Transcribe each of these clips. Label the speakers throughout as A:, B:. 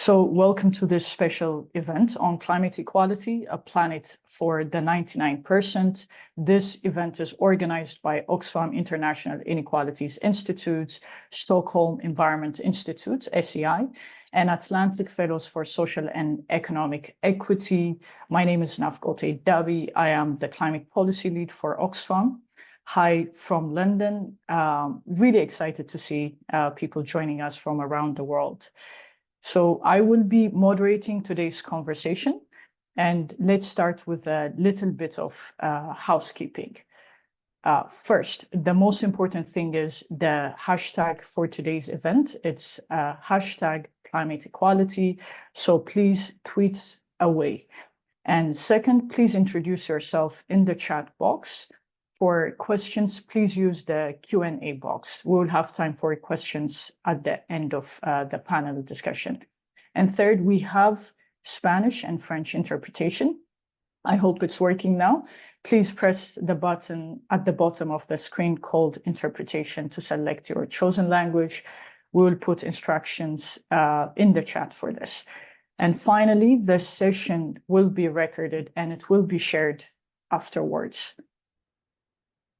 A: So welcome to this special event on climate equality, a planet for the 99%. This event is organized by Oxfam International Inequalities Institute, Stockholm Environment Institute, SEI, and Atlantic Fellows for Social and Economic Equity. My name is Nafkote Dabi. I am the climate policy lead for Oxfam. Hi from London. Really excited to see people joining us from around the world. So I will be moderating today's conversation, and let's start with a little bit of housekeeping. First, the most important thing is the hashtag for today's event. It's hashtag climate equality, so please tweet away. And second, please introduce yourself in the chat box. For questions, please use the Q&A box. We'll have time for questions at the end of the panel discussion. And third, we have Spanish and French interpretation. I hope it's working now. Please press the button at the bottom of the screen called interpretation to select your chosen language. We will put instructions in the chat for this. And finally, the session will be recorded and it will be shared afterwards.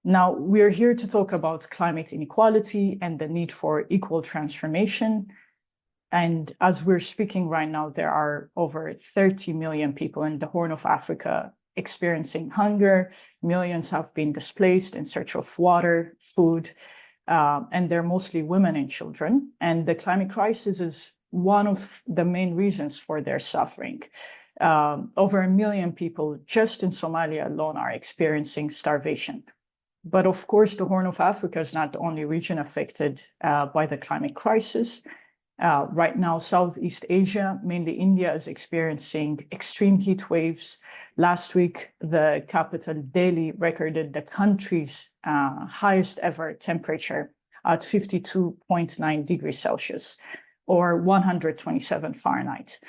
A: Now, we're here to talk about climate inequality and the need for equal transformation. And as we're speaking right now, there are over 30 million people in the Horn of Africa experiencing hunger. Millions have been displaced in search of water, food, and they're mostly women and children. And the climate crisis is one of the main reasons for their suffering. Over 1 million people just in Somalia alone are experiencing starvation. But of course, the Horn of Africa is not the only region affected by the climate crisis. Right now, Southeast Asia, mainly India, is experiencing extreme heat waves. Last week, the capital, Delhi, recorded the country's highest ever temperature at 52.9 degrees Celsius, or 127 Fahrenheit.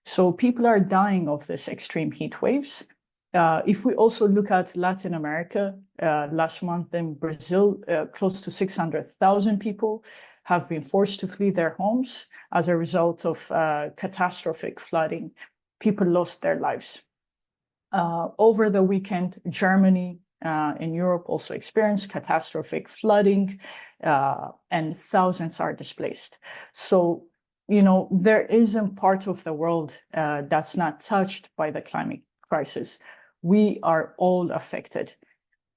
A: So people are dying of this extreme heat waves. If we also look at Latin America, last month in Brazil, close to 600,000 people have been forced to flee their homes as a result of catastrophic flooding. People lost their lives. Over the weekend, Germany in Europe also experienced catastrophic flooding, and thousands are displaced. So, there isn't part of the world that's not touched by the climate crisis. We are all affected.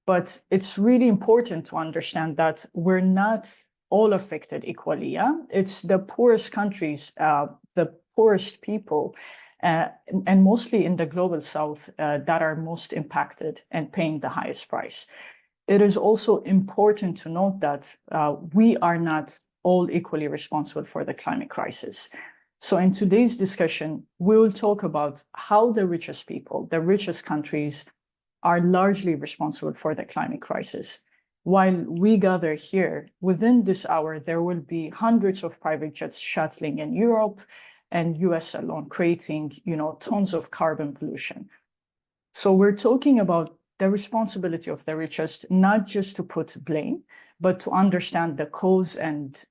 A: But it's really important to understand that we're not all affected equally. Yeah? It's the poorest countries, the poorest people, and mostly in the global south that are most impacted and paying the highest price. It is also important to note that we are not all equally responsible for the climate crisis. So in today's discussion, we will talk about how the richest people, the richest countries, are largely responsible for the climate crisis. While we gather here, within this hour, there will be hundreds of private jets shuttling in Europe and US alone, creating, tons of carbon pollution. So we're talking about the responsibility of the richest, not just to put blame, but to understand the cause and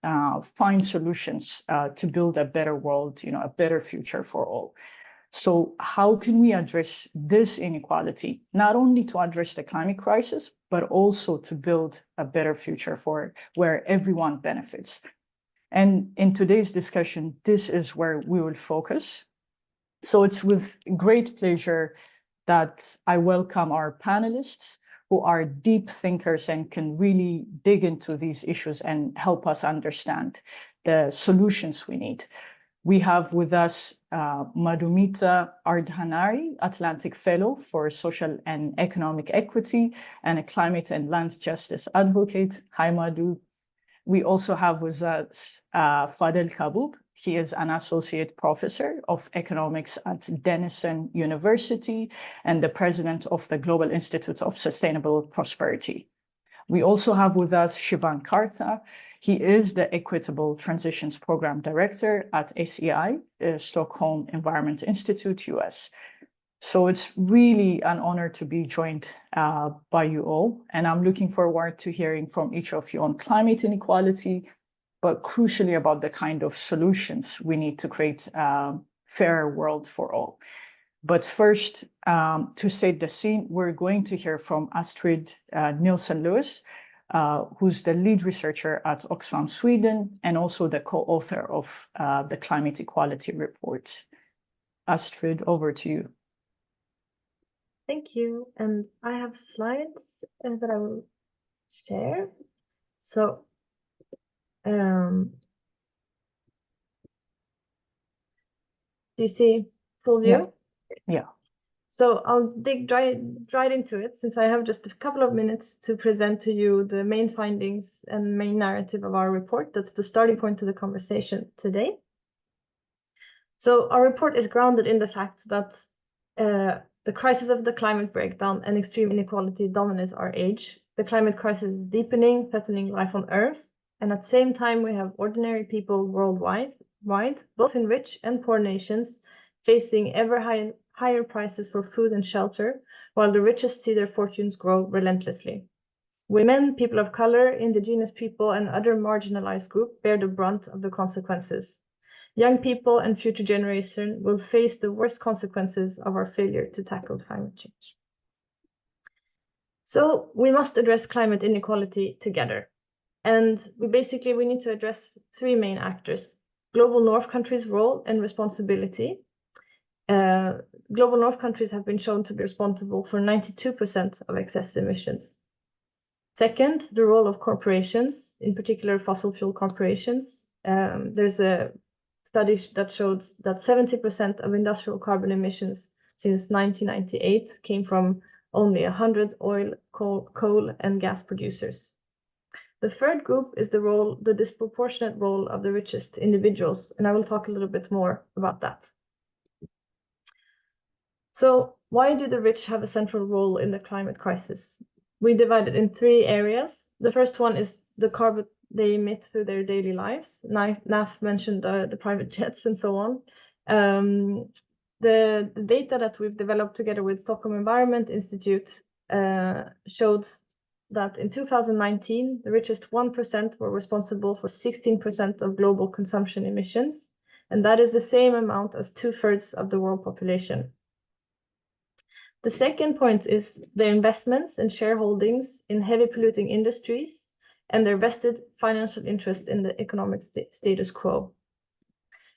A: find solutions to build a better world, a better future for all. So how can we address this inequality, not only to address the climate crisis, but also to build a better future for where everyone benefits? And in today's discussion, this is where we will focus. So it's with great pleasure that I welcome our panelists, who are deep thinkers and can really dig into these issues and help us understand the solutions we need. We have with us Madhumitha Ardhanari, Atlantic Fellow for Social and Economic Equity and a climate and land justice advocate. Hi, Madhu. We also have with us Fadhel Kaboub. He is an associate professor of economics at Denison University and the president of the Global Institute of Sustainable Prosperity. We also have with us Sivan Kartha. He is the Equitable Transitions Program Director at SEI, Stockholm Environment Institute, US. So it's really an honor to be joined by you all. And I'm looking forward to hearing from each of you on climate inequality, but crucially about the kind of solutions we need to create a fairer world for all. But first, to set the scene, we're going to hear from Astrid Nielsen-Lewis, who's the lead researcher at Oxfam Sweden and also the co-author of the Climate Equality Report. Astrid, over to you.
B: Thank you. And I have slides that I will share. So, do you see full view?
A: Yeah.
B: So I'll dig right into it, since I have just a couple of minutes to present to you the main findings and main narrative of our report. That's the starting point to the conversation today. So our report is grounded in the fact that the crisis of the climate breakdown and extreme inequality dominate our age. The climate crisis is deepening, threatening life on Earth. And at the same time, we have ordinary people worldwide, both in rich and poor nations, facing ever higher prices for food and shelter, while the richest see their fortunes grow relentlessly. Women, people of color, indigenous people, and other marginalized groups bear the brunt of the consequences. Young people and future generations will face the worst consequences of our failure to tackle climate change. So we must address climate inequality together. And we need to address three main actors: global North countries' role and responsibility. Global North countries have been shown to be responsible for 92% of excess emissions. Second, the role of corporations, in particular fossil fuel corporations. There's a study that shows that 70% of industrial carbon emissions since 1998 came from only 100 oil, coal, and gas producers. The third group is the disproportionate role of the richest individuals, and I will talk a little bit more about that. So why do the rich have a central role in the climate crisis? We divide it in three areas. The first one is the carbon they emit through their daily lives. Naf mentioned the private jets and so on. The data that we've developed together with Stockholm Environment Institute showed that in 2019, the richest 1% were responsible for 16% of global consumption emissions. And that is the same amount as 2/3 of the world population. The second point is their investments and shareholdings in heavy polluting industries and their vested financial interest in the economic status quo.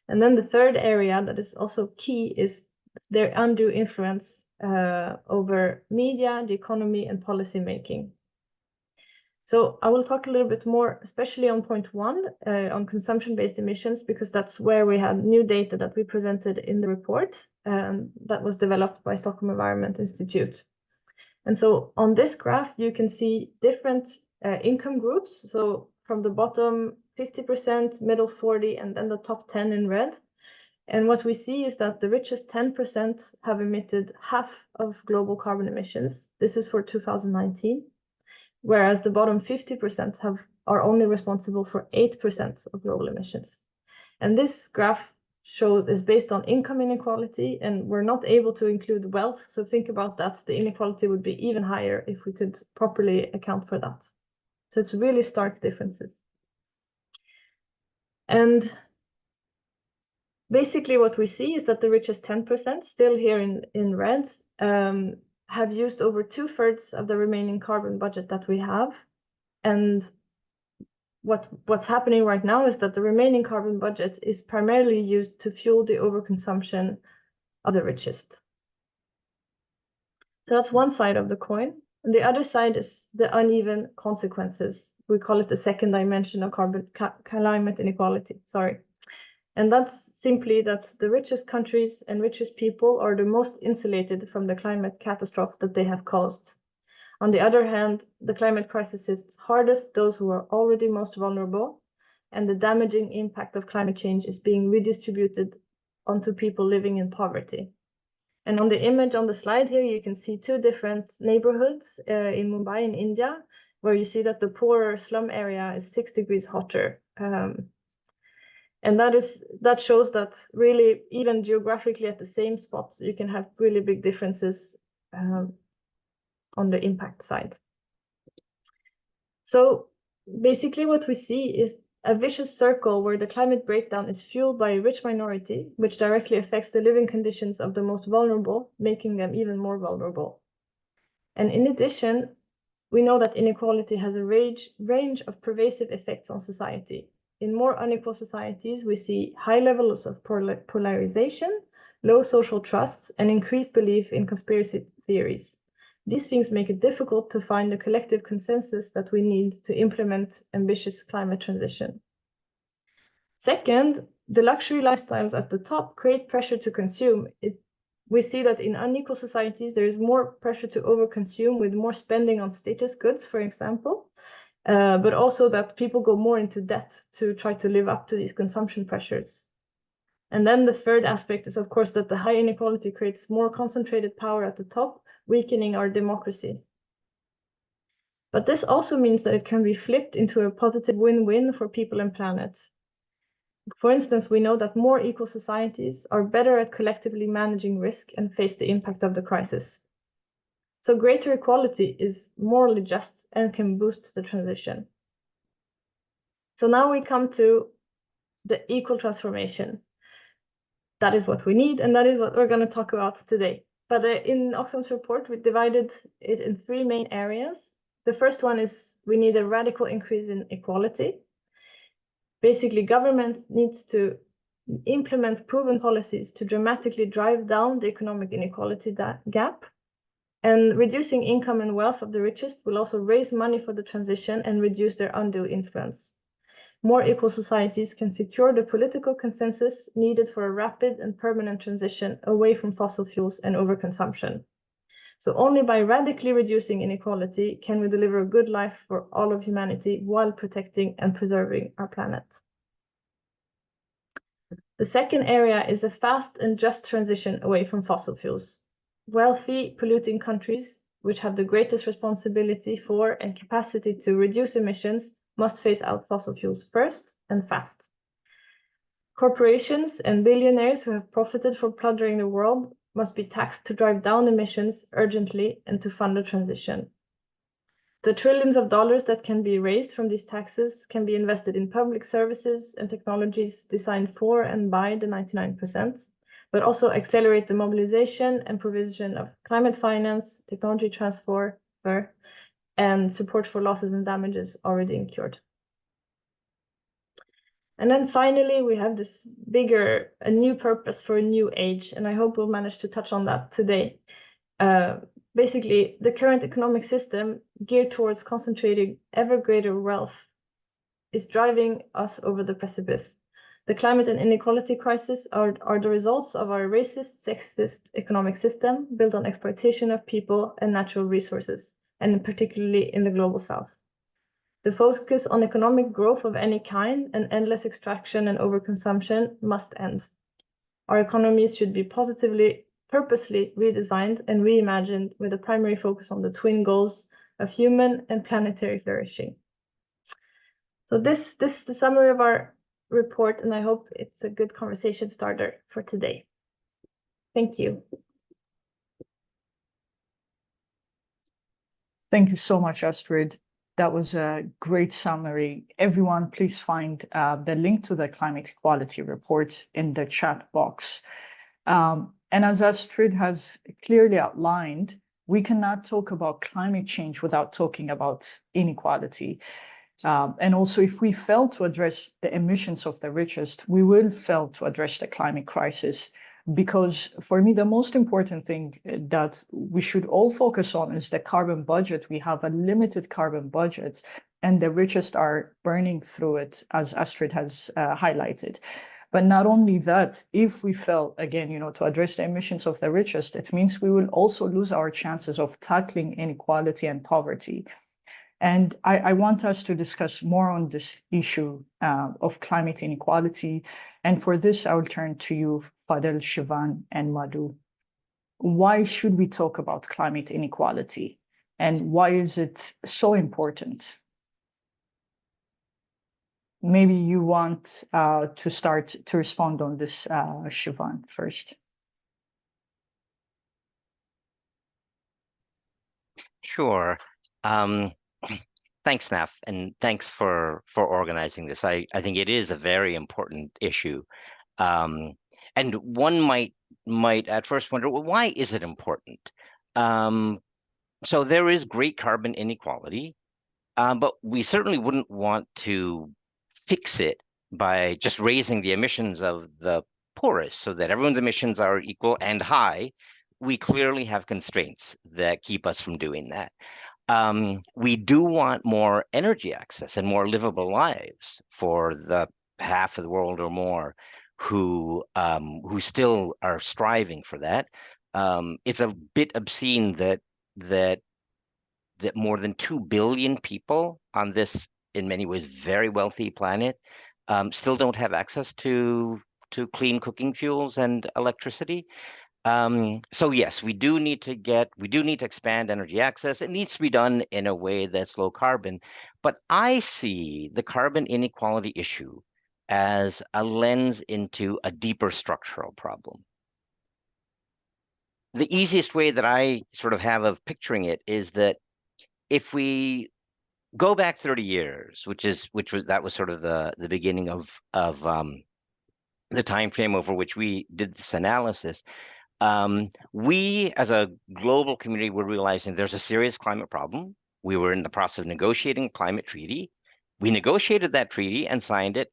B: And then the third area that is also key is their undue influence over media, the economy, and policy making. So I will talk a little bit more, especially on point one, on consumption-based emissions, because that's where we had new data that we presented in the report that was developed by Stockholm Environment Institute. And so on this graph, you can see different income groups. So from the bottom, 50%, middle 40%, and then the top 10 in red. And what we see is that the richest 10% have emitted half of global carbon emissions. This is for 2019. Whereas the bottom 50% are only responsible for 8% of global emissions. And this graph is based on income inequality, and we're not able to include wealth. So think about that. The inequality would be even higher if we could properly account for that. So it's really stark differences. And basically what we see is that the richest 10%, still here in red, have used over 2/3 of the remaining carbon budget that we have. And what's happening right now is that the remaining carbon budget is primarily used to fuel the overconsumption of the richest. So that's one side of the coin. And the other side is the uneven consequences. We call it the second dimension of climate inequality, sorry. And that's simply that the richest countries and richest people are the most insulated from the climate catastrophe that they have caused. On the other hand, the climate crisis hits hardest those who are already most vulnerable, and the damaging impact of climate change is being redistributed onto people living in poverty. And on the image on the slide here, you can see two different neighborhoods in Mumbai in India, where you see that the poorer slum area is 6 degrees hotter. And that shows that really, even geographically at the same spot, you can have really big differences on the impact side. So basically what we see is a vicious circle where the climate breakdown is fueled by a rich minority, which directly affects the living conditions of the most vulnerable, making them even more vulnerable. And in addition, we know that inequality has a range of pervasive effects on society. In more unequal societies, we see high levels of polarization, low social trust, and increased belief in conspiracy theories. These things make it difficult to find a collective consensus that we need to implement ambitious climate transition. Second, the luxury lifestyles at the top create pressure to consume. We see that in unequal societies, there is more pressure to overconsume with more spending on status goods, for example, but also that people go more into debt to try to live up to these consumption pressures. And then the third aspect is, of course, that the high inequality creates more concentrated power at the top, weakening our democracy. But this also means that it can be flipped into a positive win-win for people and planets. For instance, we know that more equal societies are better at collectively managing risk and face the impact of the crisis. So greater equality is morally just and can boost the transition. So now we come to the equal transformation. That is what we need, and that is what we're going to talk about today. But in Oxfam's report, we divided it in three main areas. The first one is we need a radical increase in equality. Basically, government needs to implement proven policies to dramatically drive down the economic inequality gap. And reducing income and wealth of the richest will also raise money for the transition and reduce their undue influence. More equal societies can secure the political consensus needed for a rapid and permanent transition away from fossil fuels and overconsumption. So only by radically reducing inequality can we deliver a good life for all of humanity while protecting and preserving our planet. The second area is a fast and just transition away from fossil fuels. Wealthy, polluting countries, which have the greatest responsibility for and capacity to reduce emissions, must phase out fossil fuels first and fast. Corporations and billionaires who have profited from plundering the world must be taxed to drive down emissions urgently and to fund the transition. The trillions of dollars that can be raised from these taxes can be invested in public services and technologies designed for and by the 99%, but also accelerate the mobilization and provision of climate finance, technology transfer, and support for losses and damages already incurred. And then finally, we have this a new purpose for a new age, and I hope we'll manage to touch on that today. Basically, the current economic system geared towards concentrating ever greater wealth is driving us over the precipice. The climate and inequality crisis are the results of our racist, sexist economic system built on exploitation of people and natural resources, and particularly in the global south. The focus on economic growth of any kind and endless extraction and overconsumption must end. Our economies should be purposely redesigned and reimagined with a primary focus on the twin goals of human and planetary flourishing. So this is the summary of our report, and I hope it's a good conversation starter for today. Thank you.
A: Thank you so much, Astrid. That was a great summary. Everyone, please find the link to the climate equality report in the chat box. And as Astrid has clearly outlined, we cannot talk about climate change without talking about inequality. And also, if we fail to address the emissions of the richest, we will fail to address the climate crisis. Because for me, the most important thing that we should all focus on is the carbon budget. We have a limited carbon budget, and the richest are burning through it, as Astrid has highlighted. But not only that, if we fail, again, to address the emissions of the richest, it means we will also lose our chances of tackling inequality and poverty. And I want us to discuss more on this issue of climate inequality. And for this, I will turn to you, Fadhel, Sivan, and Madhu. Why should we talk about climate inequality? And why is it so important? Maybe you want to start to respond on this, Sivan, first.
C: Sure. thanks, Naf, and thanks for organizing this. I think it is a very important issue. And one might at first wonder, well, why is it important? So there is great carbon inequality, but we certainly wouldn't want to fix it by just raising the emissions of the poorest so that everyone's emissions are equal and high. We clearly have constraints that keep us from doing that. We do want more energy access and more livable lives for the half of the world or more who still are striving for that. It's a bit obscene that more than 2 billion people on this, in many ways, very wealthy planet still don't have access to clean cooking fuels and electricity. So yes, we do need to expand energy access. It needs to be done in a way that's low carbon. But I see the carbon inequality issue as a lens into a deeper structural problem. The easiest way that I sort of have of picturing it is that if we go back 30 years, that was sort of the beginning of the time frame over which we did this analysis. We, as a global community, were realizing there's a serious climate problem. We were in the process of negotiating a climate treaty. We negotiated that treaty and signed it.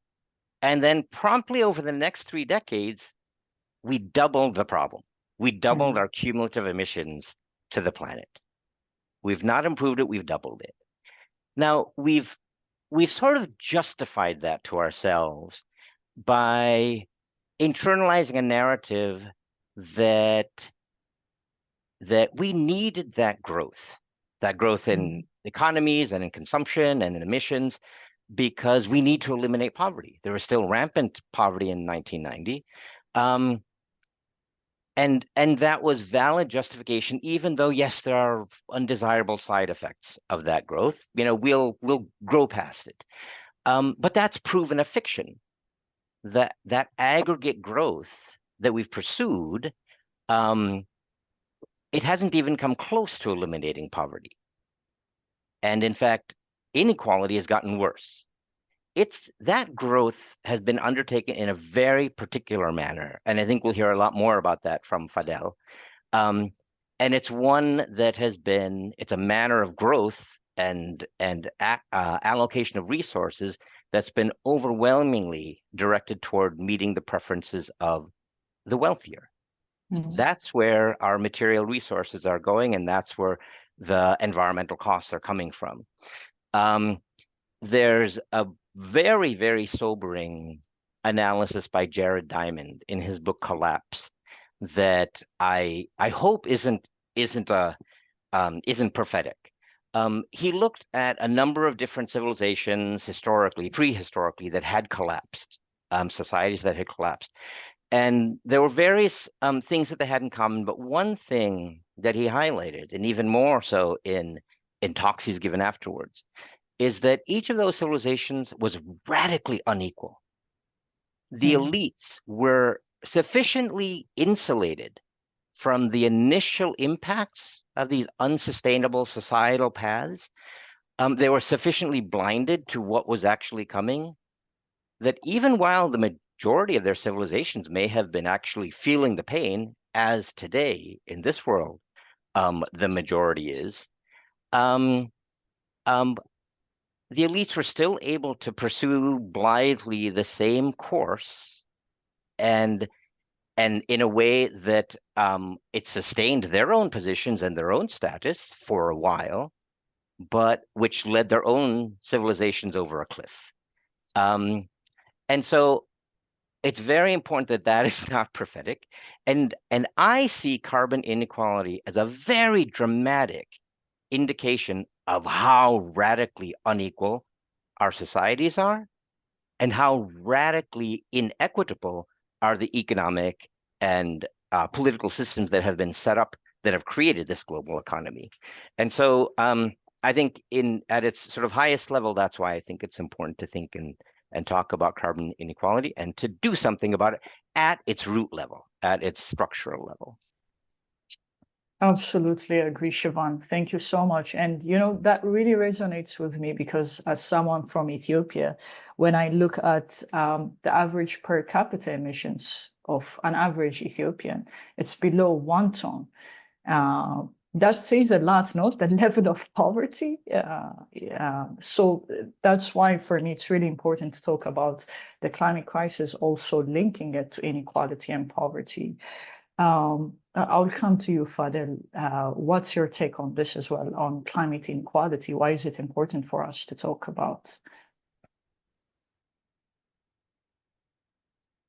C: And then promptly over the next 3 decades, we doubled the problem. We doubled our cumulative emissions to the planet. We've not improved it, we've doubled it. Now, we've sort of justified that to ourselves by internalizing a narrative that we needed that growth in economies and in consumption and in emissions, because we need to eliminate poverty. There was still rampant poverty in 1990. And that was valid justification, even though, yes, there are undesirable side effects of that growth. We'll grow past it. But that's proven a fiction. That aggregate growth that we've pursued, it hasn't even come close to eliminating poverty. And in fact, inequality has gotten worse. That growth has been undertaken in a very particular manner. And I think we'll hear a lot more about that from Fadhel. And it's one that it's a manner of growth and allocation of resources that's been overwhelmingly directed toward meeting the preferences of the wealthier. That's where our material resources are going, and that's where the environmental costs are coming from. There's a very, very sobering analysis by Jared Diamond in his book Collapse that I hope isn't prophetic. He looked at a number of different civilizations prehistorically, that had collapsed, societies that had collapsed. And there were various things that they had in common, but one thing that he highlighted, and even more so in talks he's given afterwards, is that each of those civilizations was radically unequal. The elites were sufficiently insulated from the initial impacts of these unsustainable societal paths. They were sufficiently blinded to what was actually coming, that even while the majority of their civilizations may have been actually feeling the pain, as today in this world, the majority is, the elites were still able to pursue blithely the same course, and in a way that it sustained their own positions and their own status for a while, but which led their own civilizations over a cliff. And so it's very important that that is not prophetic. And I see carbon inequality as a very dramatic indication of how radically unequal our societies are and how radically inequitable are the economic and political systems that have been set up that have created this global economy. And so I think at its sort of highest level, that's why I think it's important to think and talk about carbon inequality and to do something about it at its root level, at its structural level.
A: Absolutely agree, Sivan. Thank you so much. And that really resonates with me because as someone from Ethiopia, when I look at the average per capita emissions of an average Ethiopian, it's below 1 ton. That says a lot, not the level of poverty. So that's why for me, it's really important to talk about the climate crisis, also linking it to inequality and poverty. I'll come to you, Fadhel. What's your take on this as well, on climate inequality? Why is it important for us to talk about?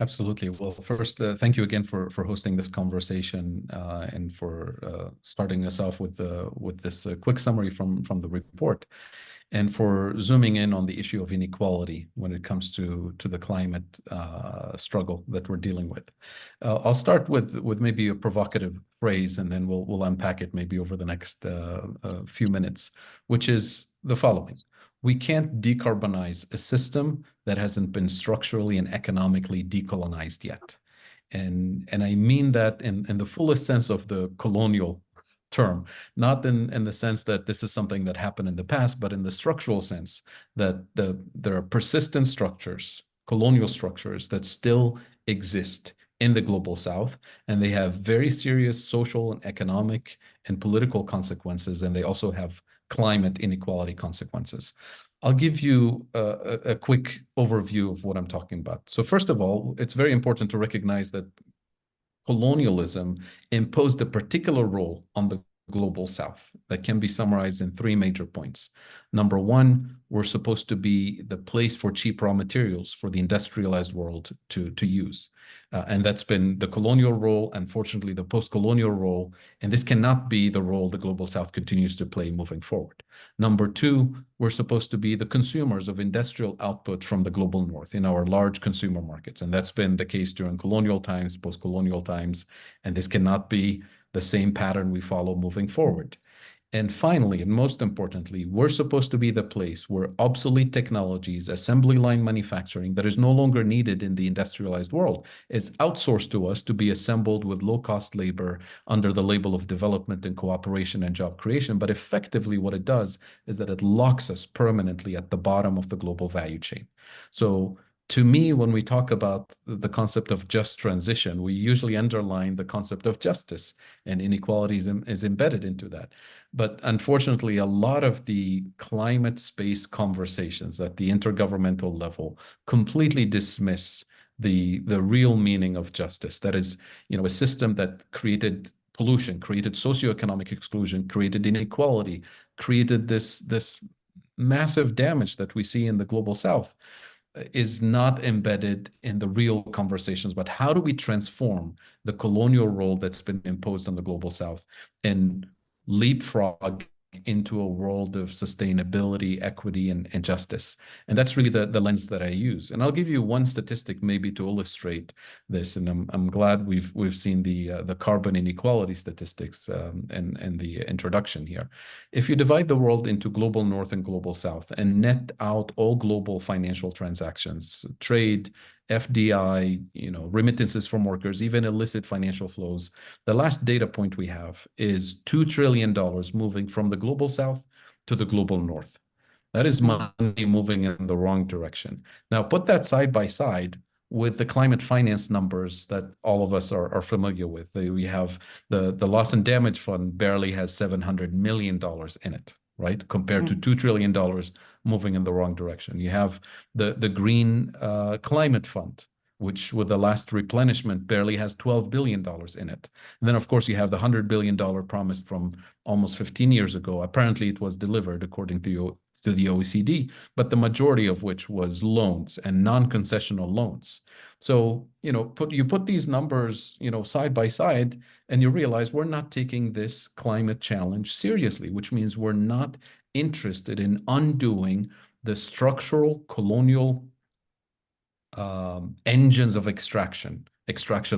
D: Absolutely. Well, first, thank you again for hosting this conversation and for starting us off with this quick summary from the report, and for zooming in on the issue of inequality when it comes to the climate struggle that we're dealing with. I'll start with maybe a provocative phrase, and then we'll unpack it maybe over the next few minutes, which is the following. We can't decarbonize a system that hasn't been structurally and economically decolonized yet. And I mean that in the fullest sense of the colonial term, not in the sense that this is something that happened in the past, but in the structural sense that there are persistent structures, colonial structures that still exist in the global South, and they have very serious social and economic and political consequences, and they also have climate inequality consequences. I'll give you a quick overview of what I'm talking about. So first of all, it's very important to recognize that colonialism imposed a particular role on the global South that can be summarized in 3 major points. Number one, we're supposed to be the place for cheap raw materials for the industrialized world to use. And that's been the colonial role, unfortunately, the post-colonial role, and this cannot be the role the global South continues to play moving forward. Number two, we're supposed to be the consumers of industrial output from the global North in our large consumer markets, and that's been the case during colonial times, post-colonial times, and this cannot be the same pattern we follow moving forward. And finally, and most importantly, we're supposed to be the place where obsolete technologies, assembly line manufacturing that is no longer needed in the industrialized world is outsourced to us to be assembled with low-cost labor under the label of development and cooperation and job creation. But effectively, what it does is that it locks us permanently at the bottom of the global value chain. So to me, when we talk about the concept of just transition, we usually underline the concept of justice, and inequality is embedded into that. But unfortunately, a lot of the climate space conversations at the intergovernmental level completely dismiss the real meaning of justice. That is, a system that created pollution, created socioeconomic exclusion, created inequality, created this massive damage that we see in the global South, is not embedded in the real conversations. But how do we transform the colonial role that's been imposed on the global South and leapfrog into a world of sustainability, equity, and justice? And that's really the lens that I use. And I'll give you one statistic maybe to illustrate this. And I'm glad we've seen the carbon inequality statistics and the introduction here. If you divide the world into global North and global South and net out all global financial transactions, trade, FDI, remittances from workers, even illicit financial flows, the last data point we have is $2 trillion moving from the global South to the global North. That is money moving in the wrong direction. Now, put that side by side with the climate finance numbers that all of us are familiar with. We have the loss and damage fund barely has $700 million in it, right? Compared to $2 trillion moving in the wrong direction. You have the Green Climate Fund, which with the last replenishment barely has $12 billion in it. And then, of course, you have the $100 billion promised from almost 15 years ago. Apparently, it was delivered according to the OECD, but the majority of which was loans and non-concessional loans. So, you put these numbers, side by side, and you realize we're not taking this climate challenge seriously, which means we're not interested in undoing the structural colonial engines of extraction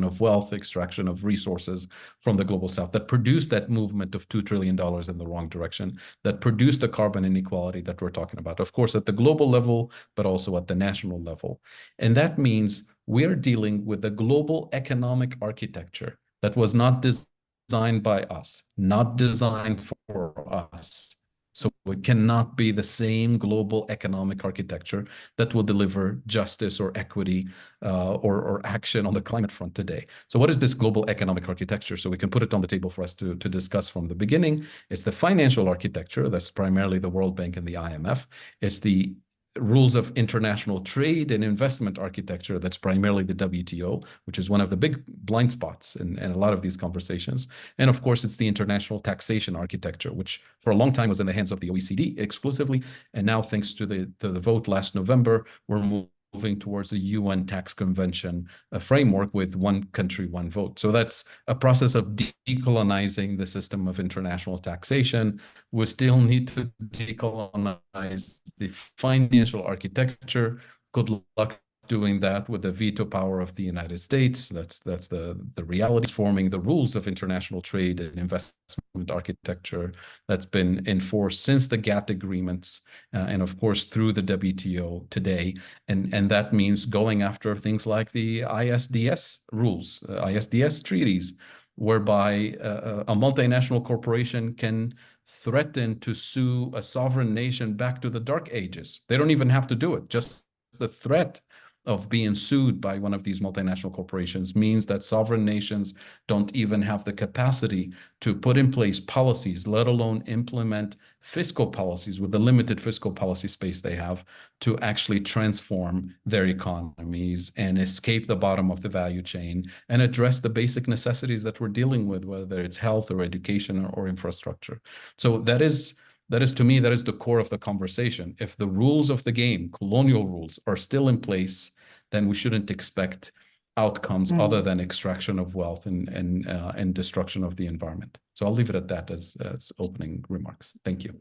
D: of wealth, extraction of resources from the global South that produced that movement of $2 trillion in the wrong direction, that produced the carbon inequality that we're talking about, of course, at the global level, but also at the national level. And that means we're dealing with a global economic architecture that was not designed designed by us, not designed for us. So it cannot be the same global economic architecture that will deliver justice or equity or action on the climate front today. So what is this global economic architecture? So we can put it on the table for us to discuss from the beginning. It's the financial architecture. That's primarily the World Bank and the IMF. It's the rules of international trade and investment architecture. That's primarily the WTO, which is one of the big blind spots in a lot of these conversations. And of course, it's the international taxation architecture, which for a long time was in the hands of the OECD exclusively. And now, thanks to the vote last November, we're moving towards the UN tax convention framework with one country, one vote. So that's a process of decolonizing the system of international taxation. We still need to decolonize the financial architecture. Good luck doing that with the veto power of the United States. That's the reality. Forming the rules of international trade and investment architecture that's been enforced since the GATT agreements, and of course through the WTO today. And that means going after things like the ISDS rules, ISDS treaties, whereby a multinational corporation can threaten to sue a sovereign nation back to the dark ages. They don't even have to do it. Just the threat of being sued by one of these multinational corporations means that sovereign nations don't even have the capacity to put in place policies, let alone implement fiscal policies with the limited fiscal policy space they have to actually transform their economies and escape the bottom of the value chain and address the basic necessities that we're dealing with, whether it's health or education or infrastructure. So that is, to me, that is the core of the conversation. If the rules of the game, colonial rules, are still in place, then we shouldn't expect outcomes other than extraction of wealth and destruction of the environment. So I'll leave it at that as opening remarks. Thank you.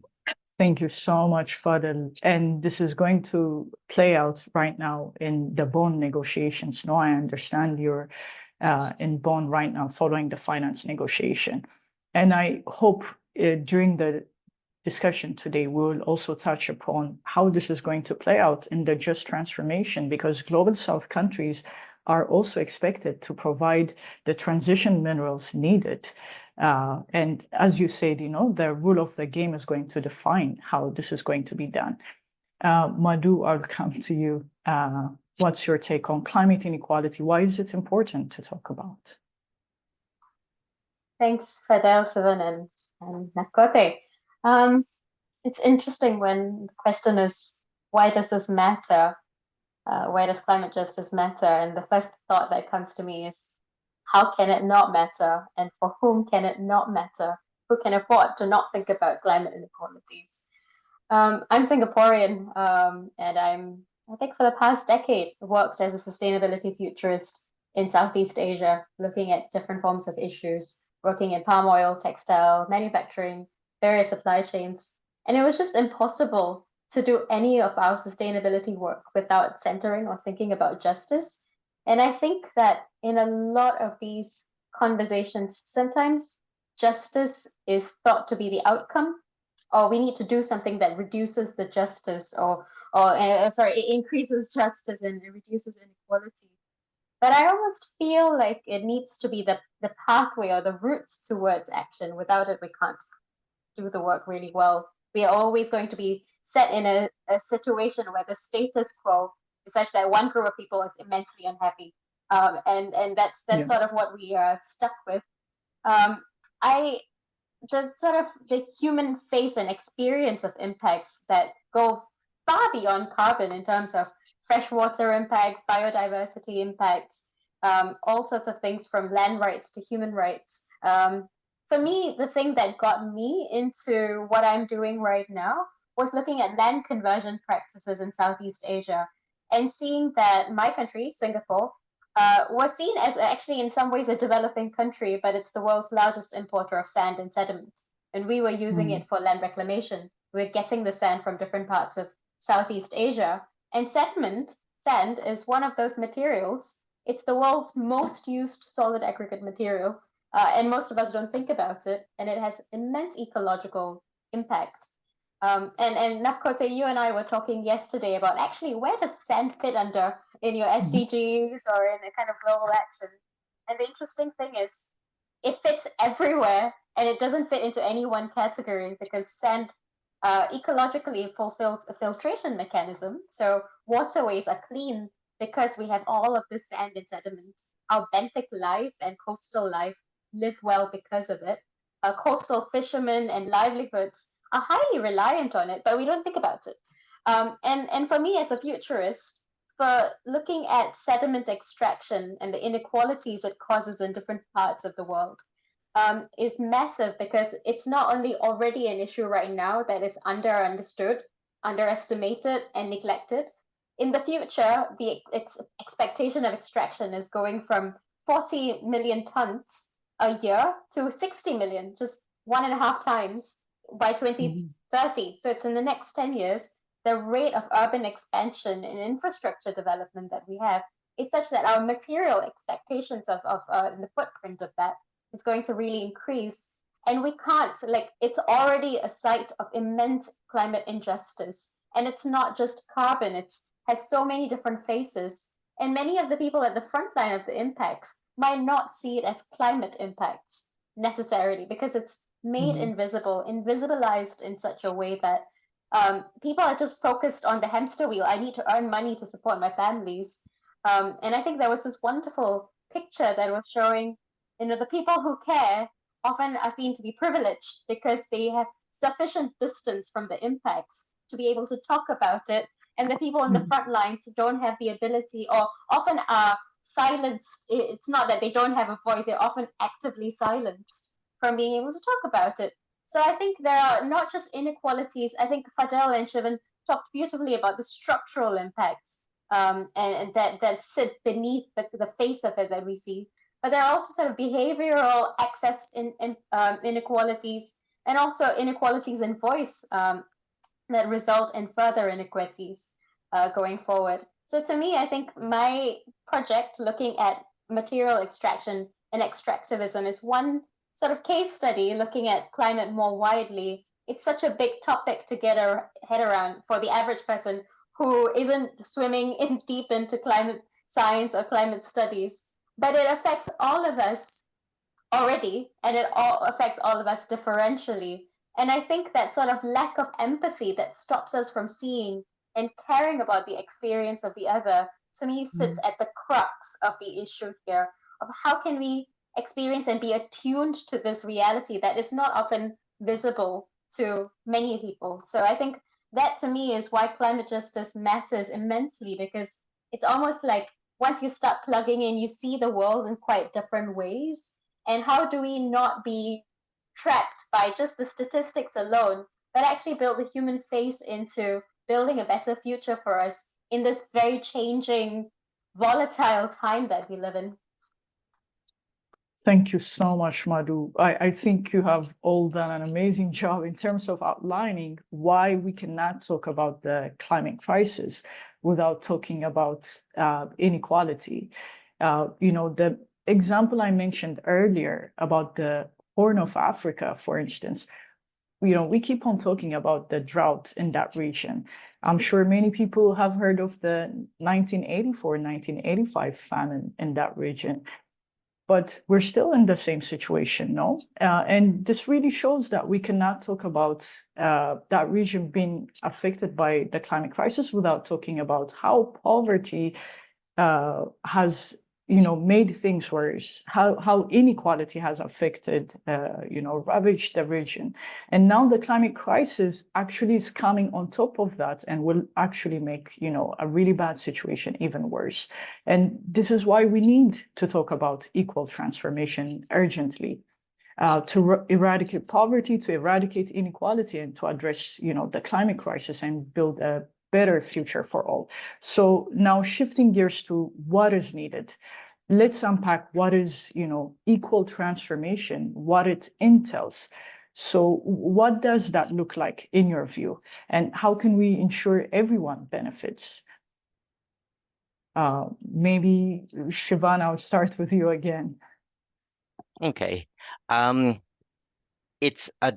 A: Thank you so much, Fadhel. And this is going to play out right now in the Bonn negotiations. No, I understand you're in Bonn right now following the finance negotiation. And I hope during the discussion today, we will also touch upon how this is going to play out in the just transformation, because global South countries are also expected to provide the transition minerals needed. And as you said, the rule of the game is going to define how this is going to be done. Madhu, I'll come to you. What's your take on climate inequality? Why is it important to talk about?
E: Thanks, Fadhel, Sivan, and Nafkote. It's interesting when the question is, why does this matter? Why does climate justice matter? And the first thought that comes to me is, how can it not matter? And for whom can it not matter? Who can afford to not think about climate inequalities? I'm Singaporean, and I think for the past decade, worked as a sustainability futurist in Southeast Asia, looking at different forms of issues, working in palm oil, textile, manufacturing, various supply chains. And it was just impossible to do any of our sustainability work without centering or thinking about justice. And I think that in a lot of these conversations, sometimes justice is thought to be the outcome, or we need to do something that reduces the justice, it increases justice and reduces inequality. But I almost feel like it needs to be the pathway or the route towards action. Without it, we can't do the work really well. We are always going to be set in a situation where the status quo is such that one group of people is immensely unhappy. And that's sort of what we are stuck with. The human face and experience of impacts that go far beyond carbon in terms of freshwater impacts, biodiversity impacts, all sorts of things from land rights to human rights. For me, the thing that got me into what I'm doing right now was looking at land conversion practices in Southeast Asia and seeing that my country, Singapore, was seen as actually in some ways a developing country, but it's the world's largest importer of sand and sediment. And we were using it for land reclamation. We're getting the sand from different parts of Southeast Asia. And sediment, sand, is one of those materials. It's the world's most used solid aggregate material. And most of us don't think about it. And it has immense ecological impact. And Nafkote, you and I were talking yesterday about actually where does sand fit under in your SDGs or in a kind of global action. And the interesting thing is it fits everywhere and it doesn't fit into any one category because sand ecologically fulfills a filtration mechanism. So waterways are clean because we have all of this sand and sediment. Our benthic life and coastal life live well because of it. Coastal fishermen and livelihoods are highly reliant on it, but we don't think about it. And for me as a futurist, for looking at sediment extraction and the inequalities it causes in different parts of the world, is massive because it's not only already an issue right now that is understood, underestimated, and neglected. In the future, the expectation of extraction is going from 40 million tons a year to 60 million, just 1.5 times by 2030. So it's in the next 10 years, the rate of urban expansion and infrastructure development that we have is such that our material expectations of the footprint of that is going to really increase. And we can't, like, it's already a site of immense climate injustice. And it's not just carbon, it has so many different faces. And many of the people at the front line of the impacts might not see it as climate impacts necessarily because it's made invisible, invisibilized in such a way that people are just focused on the hamster wheel. I need to earn money to support my families. And I think there was this wonderful picture that was showing, the people who care often are seen to be privileged because they have sufficient distance from the impacts to be able to talk about it. And the people in the front lines don't have the ability or often are silenced. It's not that they don't have a voice, they're often actively silenced from being able to talk about it. So I think there are not just inequalities. I think Fadhel and Sivan talked beautifully about the structural impacts and that sit beneath the face of it that we see. But there are also sort of behavioral access inequalities and also inequalities in voice that result in further inequities going forward. So to me, I think my project looking at material extraction and extractivism is one sort of case study looking at climate more widely. It's such a big topic to get a head around for the average person who isn't swimming in deep into climate science or climate studies. But it affects all of us already, and it all affects all of us differentially. And I think that sort of lack of empathy that stops us from seeing and caring about the experience of the other, to me, sits at the crux of the issue here of how can we experience and be attuned to this reality that is not often visible to many people. So I think that to me is why climate justice matters immensely, because it's almost like once you start plugging in, you see the world in quite different ways. And how do we not be trapped by just the statistics alone, but actually build the human face into building a better future for us in this very changing, volatile time that we live in?
A: Thank you so much, Madhu. I think you have all done an amazing job in terms of outlining why we cannot talk about the climate crisis without talking about inequality. The example I mentioned earlier about the Horn of Africa, for instance, we keep on talking about the drought in that region. I'm sure many people have heard of the 1984-1985 famine in that region. But we're still in the same situation, no? And this really shows that we cannot talk about that region being affected by the climate crisis without talking about how poverty has, made things worse, how inequality has affected, ravaged the region. And now the climate crisis actually is coming on top of that and will actually make, a really bad situation even worse. And this is why we need to talk about equal transformation urgently, to eradicate poverty, to eradicate inequality, and to address, the climate crisis and build a better future for all. So now shifting gears to what is needed. Let's unpack what is, equal transformation, what it entails. So what does that look like in your view? And how can we ensure everyone benefits? Maybe, Sivan, I'll start with you again.
C: Okay. It's a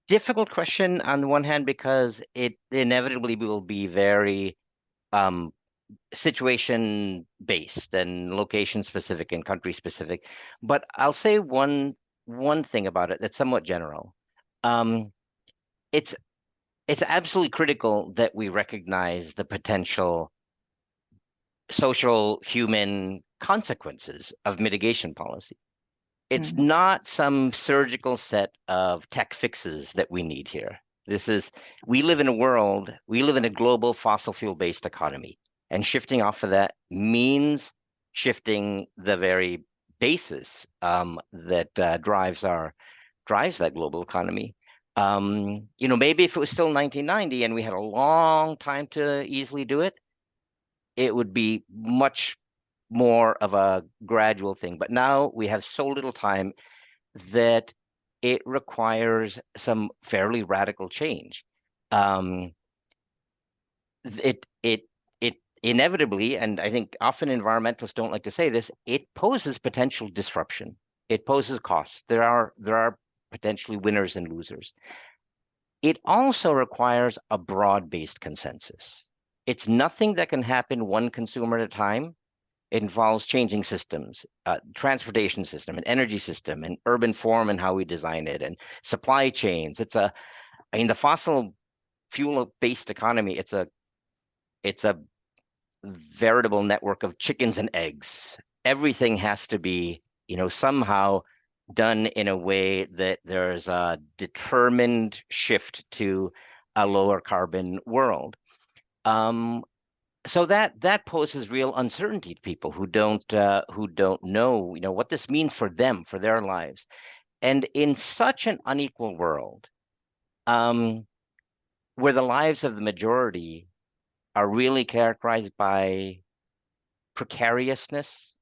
C: difficult question on the one hand because it inevitably will be very situation based and location specific and country specific. But I'll say one thing about it that's somewhat general. It's absolutely critical that we recognize the potential social human consequences of mitigation policy. It's not some surgical set of tech fixes that we need here. We live in a global fossil fuel based economy, and shifting off of that means shifting the very basis that drives that global economy. Maybe if it was still 1990 and we had a long time to easily do it, it would be much more of a gradual thing. But now we have so little time that it requires some fairly radical change. It inevitably, and I think often environmentalists don't like to say this, it poses potential disruption. It poses costs. There are potentially winners and losers. It also requires a broad-based consensus. It's nothing that can happen one consumer at a time. It involves changing systems, transportation system, an energy system, and urban form and how we design it, and supply chains. The fossil fuel-based economy, it's a veritable network of chickens and eggs. Everything has to be, somehow done in a way that there's a determined shift to a lower carbon world. So that poses real uncertainty to people who don't know, what this means for them, for their lives. And in such an unequal world, where the lives of the majority are really characterized by precariousness,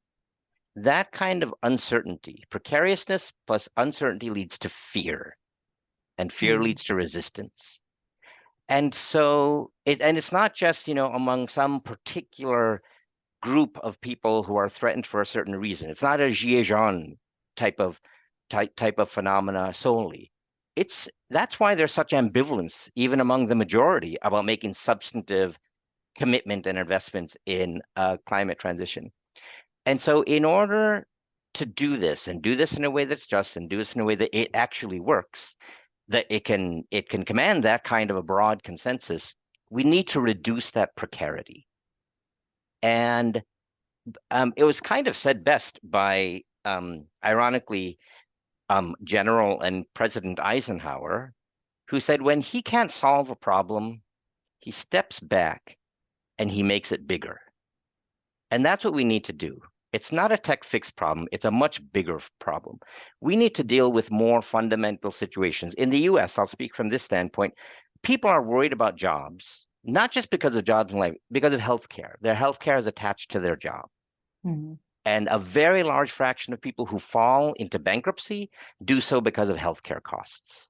C: that kind of uncertainty, precariousness plus uncertainty, leads to fear, and fear leads to resistance. And so it's not just, among some particular group of people who are threatened for a certain reason. It's not a gilets jaunes type of phenomena solely. That's why there's such ambivalence, even among the majority, about making substantive commitment and investments in climate transition. And so in order to do this, and do this in a way that's just, and do this in a way that it actually works, that it can command that kind of a broad consensus, we need to reduce that precarity. And it was kind of said best by, ironically, General and President Eisenhower, who said when he can't solve a problem, he steps back and he makes it bigger. And that's what we need to do. It's not a tech fix problem. It's a much bigger problem. We need to deal with more fundamental situations. In the US, I'll speak from this standpoint, people are worried about jobs, not just because of jobs in life, because of healthcare. Their healthcare is attached to their job. And a very large fraction of people who fall into bankruptcy do so because of healthcare costs.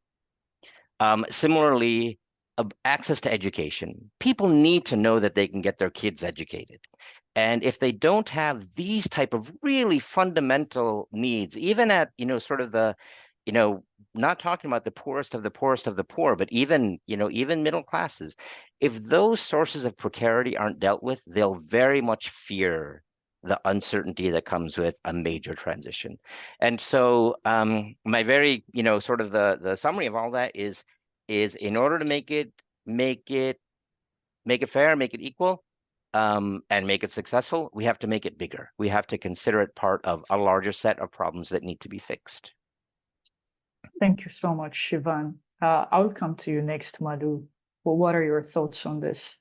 C: Similarly, access to education. People need to know that they can get their kids educated. And if they don't have these type of really fundamental needs, even at, sort of the, not talking about the poorest of the poorest of the poor, but even middle classes, if those sources of precarity aren't dealt with, they'll very much fear the uncertainty that comes with a major transition. And so my very, sort of the summary of all that is in order to make it fair, make it equal, and make it successful, we have to make it bigger. We have to consider it part of a larger set of problems that need to be fixed.
A: Thank you so much, Sivan. I'll come to you next, Madhu. Well, what are your thoughts on this?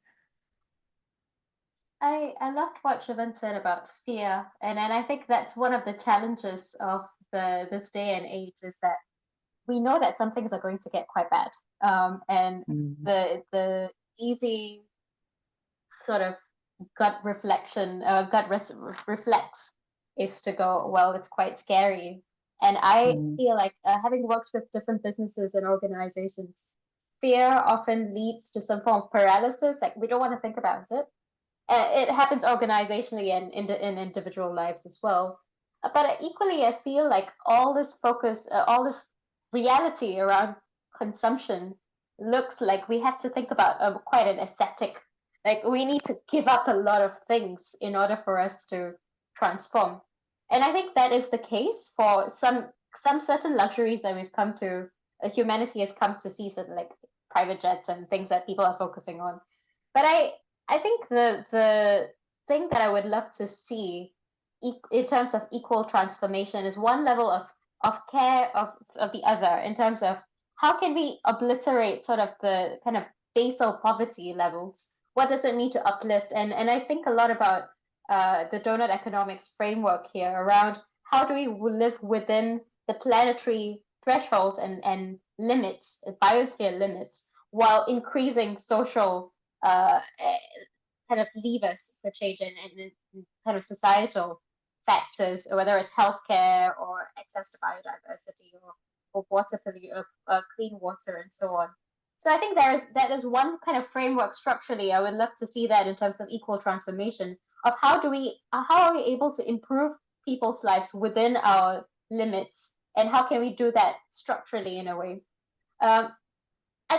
E: I loved what Sivan said about fear, and I think that's one of the challenges of this day and age, is that we know that some things are going to get quite bad, and the easy sort of gut reflex is to go, well, it's quite scary. And I feel like having worked with different businesses and organizations, fear often leads to some form of paralysis. Like, we don't want to think about it. It happens organizationally and in individual lives as well. But equally, I feel like all this focus, all this reality around consumption looks like we have to think about quite an ascetic Like we need to give up a lot of things in order for us to transform. And I think that is the case for some certain luxuries that we've come to, humanity has come to see, certain like private jets and things that people are focusing on. But I think the thing that I would love to see in terms of equal transformation is one level of care of the other, in terms of how can we obliterate sort of the kind of basal poverty levels. What does it mean to uplift? And I think a lot about the donut economics framework here around how do we live within the planetary thresholds and limits, biosphere limits, while increasing social kind of levers for change and kind of societal factors, whether it's healthcare or access to biodiversity or water for the clean water and so on. So I think that is one kind of framework structurally. I would love to see that in terms of equal transformation of how are we able to improve people's lives within our limits, and how can we do that structurally in a way. I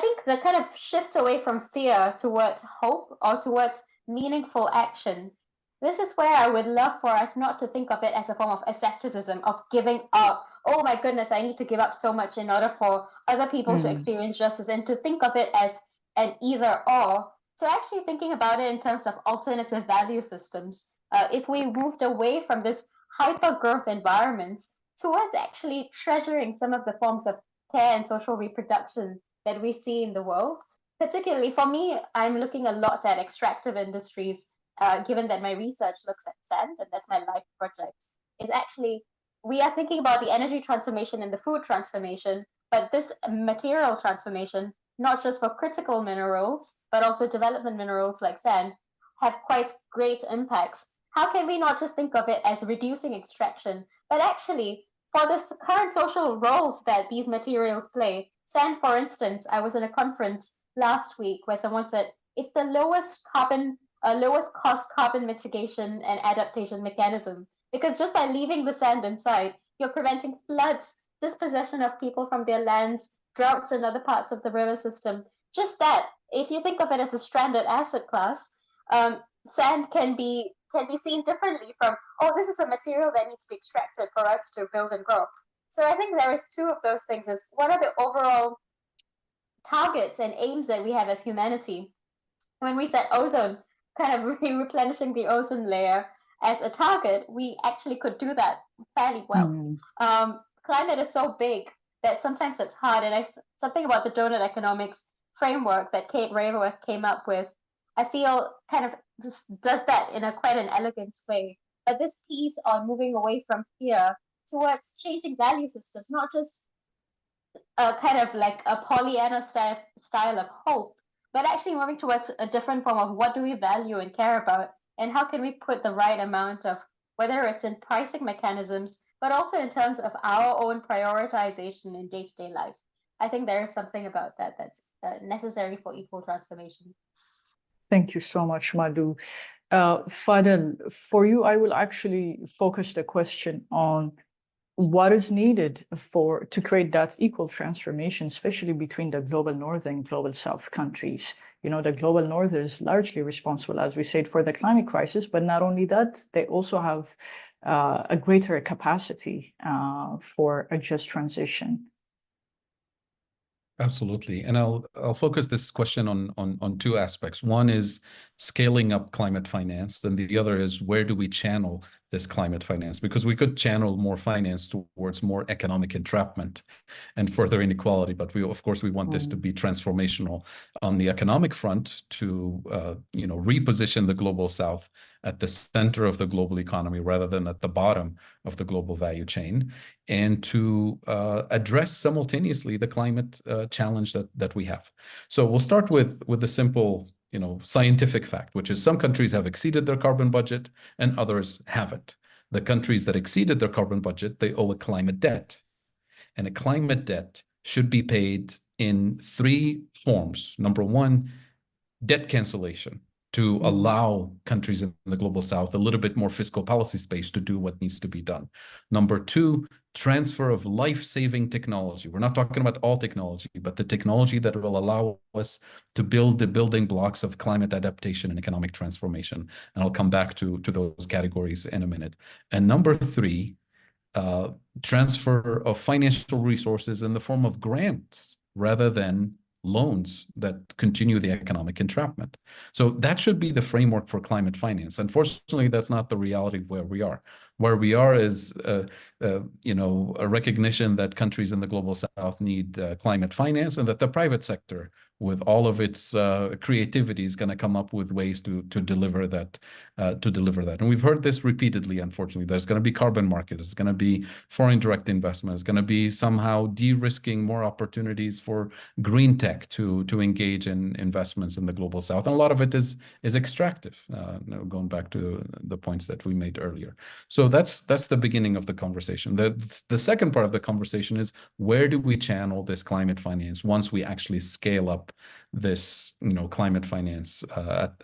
E: think the kind of shift away from fear towards hope or towards meaningful action, this is where I would love for us not to think of it as a form of asceticism, of giving up. Oh my goodness, I need to give up so much in order for other people to experience justice, and to think of it as an either or, to actually thinking about it in terms of alternative value systems. If we moved away from this hyper-growth environment towards actually treasuring some of the forms of care and social reproduction that we see in the world. Particularly for me, I'm looking a lot at extractive industries, given that my research looks at sand, and that's my life project, is actually, we are thinking about the energy transformation and the food transformation, but this material transformation, not just for critical minerals, but also development minerals like sand, have quite great impacts. How can we not just think of it as reducing extraction, but actually, for the current social roles that these materials play, sand, for instance, I was in a conference last week where someone said it's the lowest cost carbon mitigation and adaptation mechanism, because just by leaving the sand inside, you're preventing floods, dispossession of people from their lands, droughts in other parts of the river system. Just that, if you think of it as a stranded asset class, sand can be seen differently from, oh, this is a material that needs to be extracted for us to build and grow. So I think there is two of those things. Is what are the overall targets and aims that we have as humanity? When we set ozone, kind of replenishing the ozone layer as a target, we actually could do that fairly well. Climate is so big that sometimes it's hard. And something about the donut economics framework that Kate Raworth came up with, I feel kind of does that in quite an elegant way. But this piece on moving away from fear towards changing value systems, not just a kind of like a Pollyanna style of hope, but actually moving towards a different form of what do we value and care about, and how can we put the right amount of, whether it's in pricing mechanisms, but also in terms of our own prioritization in day-to-day life. I think there is something about that that's necessary for equal transformation.
A: Thank you so much, Madhu. Fadhel, for you, I will actually focus the question on what is needed to create that equal transformation, especially between the global north and global south countries. The global north is largely responsible, as we said, for the climate crisis, but not only that, they also have a greater capacity for a just transition.
D: Absolutely. And I'll focus this question on two aspects. One is scaling up climate finance, and the other is where do we channel this climate finance? Because we could channel more finance towards more economic entrapment and further inequality, but of course we want this to be transformational on the economic front to reposition the global south at the center of the global economy rather than at the bottom of the global value chain, and to address simultaneously the climate challenge that we have. So we'll start with a simple scientific fact, which is some countries have exceeded their carbon budget and others haven't. The countries that exceeded their carbon budget, they owe a climate debt. And a climate debt should be paid in three forms. Number one, debt cancellation. to allow countries in the global south a little bit more fiscal policy space to do what needs to be done. Number two, transfer of life-saving technology. We're not talking about all technology, but the technology that will allow us to build the building blocks of climate adaptation and economic transformation. And I'll come back to those categories in a minute. And number three, transfer of financial resources in the form of grants rather than loans that continue the economic entrapment. So that should be the framework for climate finance. Unfortunately, that's not the reality of where we are. Where we are is, you know, a recognition that countries in the global south need climate finance, and that the private sector, with all of its creativity, is going to come up with ways to deliver that. And we've heard this repeatedly. Unfortunately, there's going to be carbon market. There's going to be foreign direct investment. It's going to be somehow de-risking more opportunities for green tech to engage in investments in the global south. And a lot of it is extractive. Going back to the points that we made earlier. So that's the beginning of the conversation. The second part of the conversation is, where do we channel this climate finance once we actually scale up this, you know, climate finance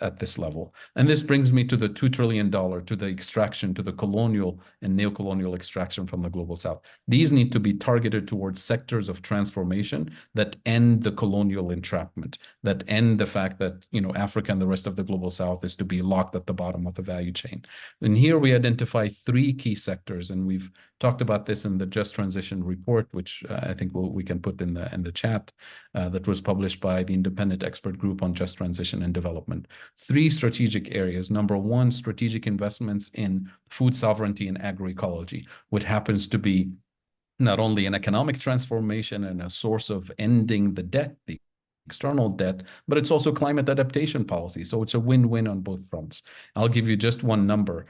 D: at this level? And this brings me to the $2 trillion, to the extraction, to the colonial and neocolonial extraction from the global south. These need to be targeted towards sectors of transformation that end the colonial entrapment, that end the fact that, you know, Africa and the rest of the global south is to be locked at the bottom of the value chain. And here we identify three key sectors, and we've talked about this in the Just Transition report, which I think we can put in the chat, that was published by the Independent Expert Group on Just Transition and Development. Three strategic areas. Number one, strategic investments in food sovereignty and agroecology, which happens to be not only an economic transformation and a source of ending the debt, the external debt, but it's also climate adaptation policy. So it's a win-win on both fronts. I'll give you just one number.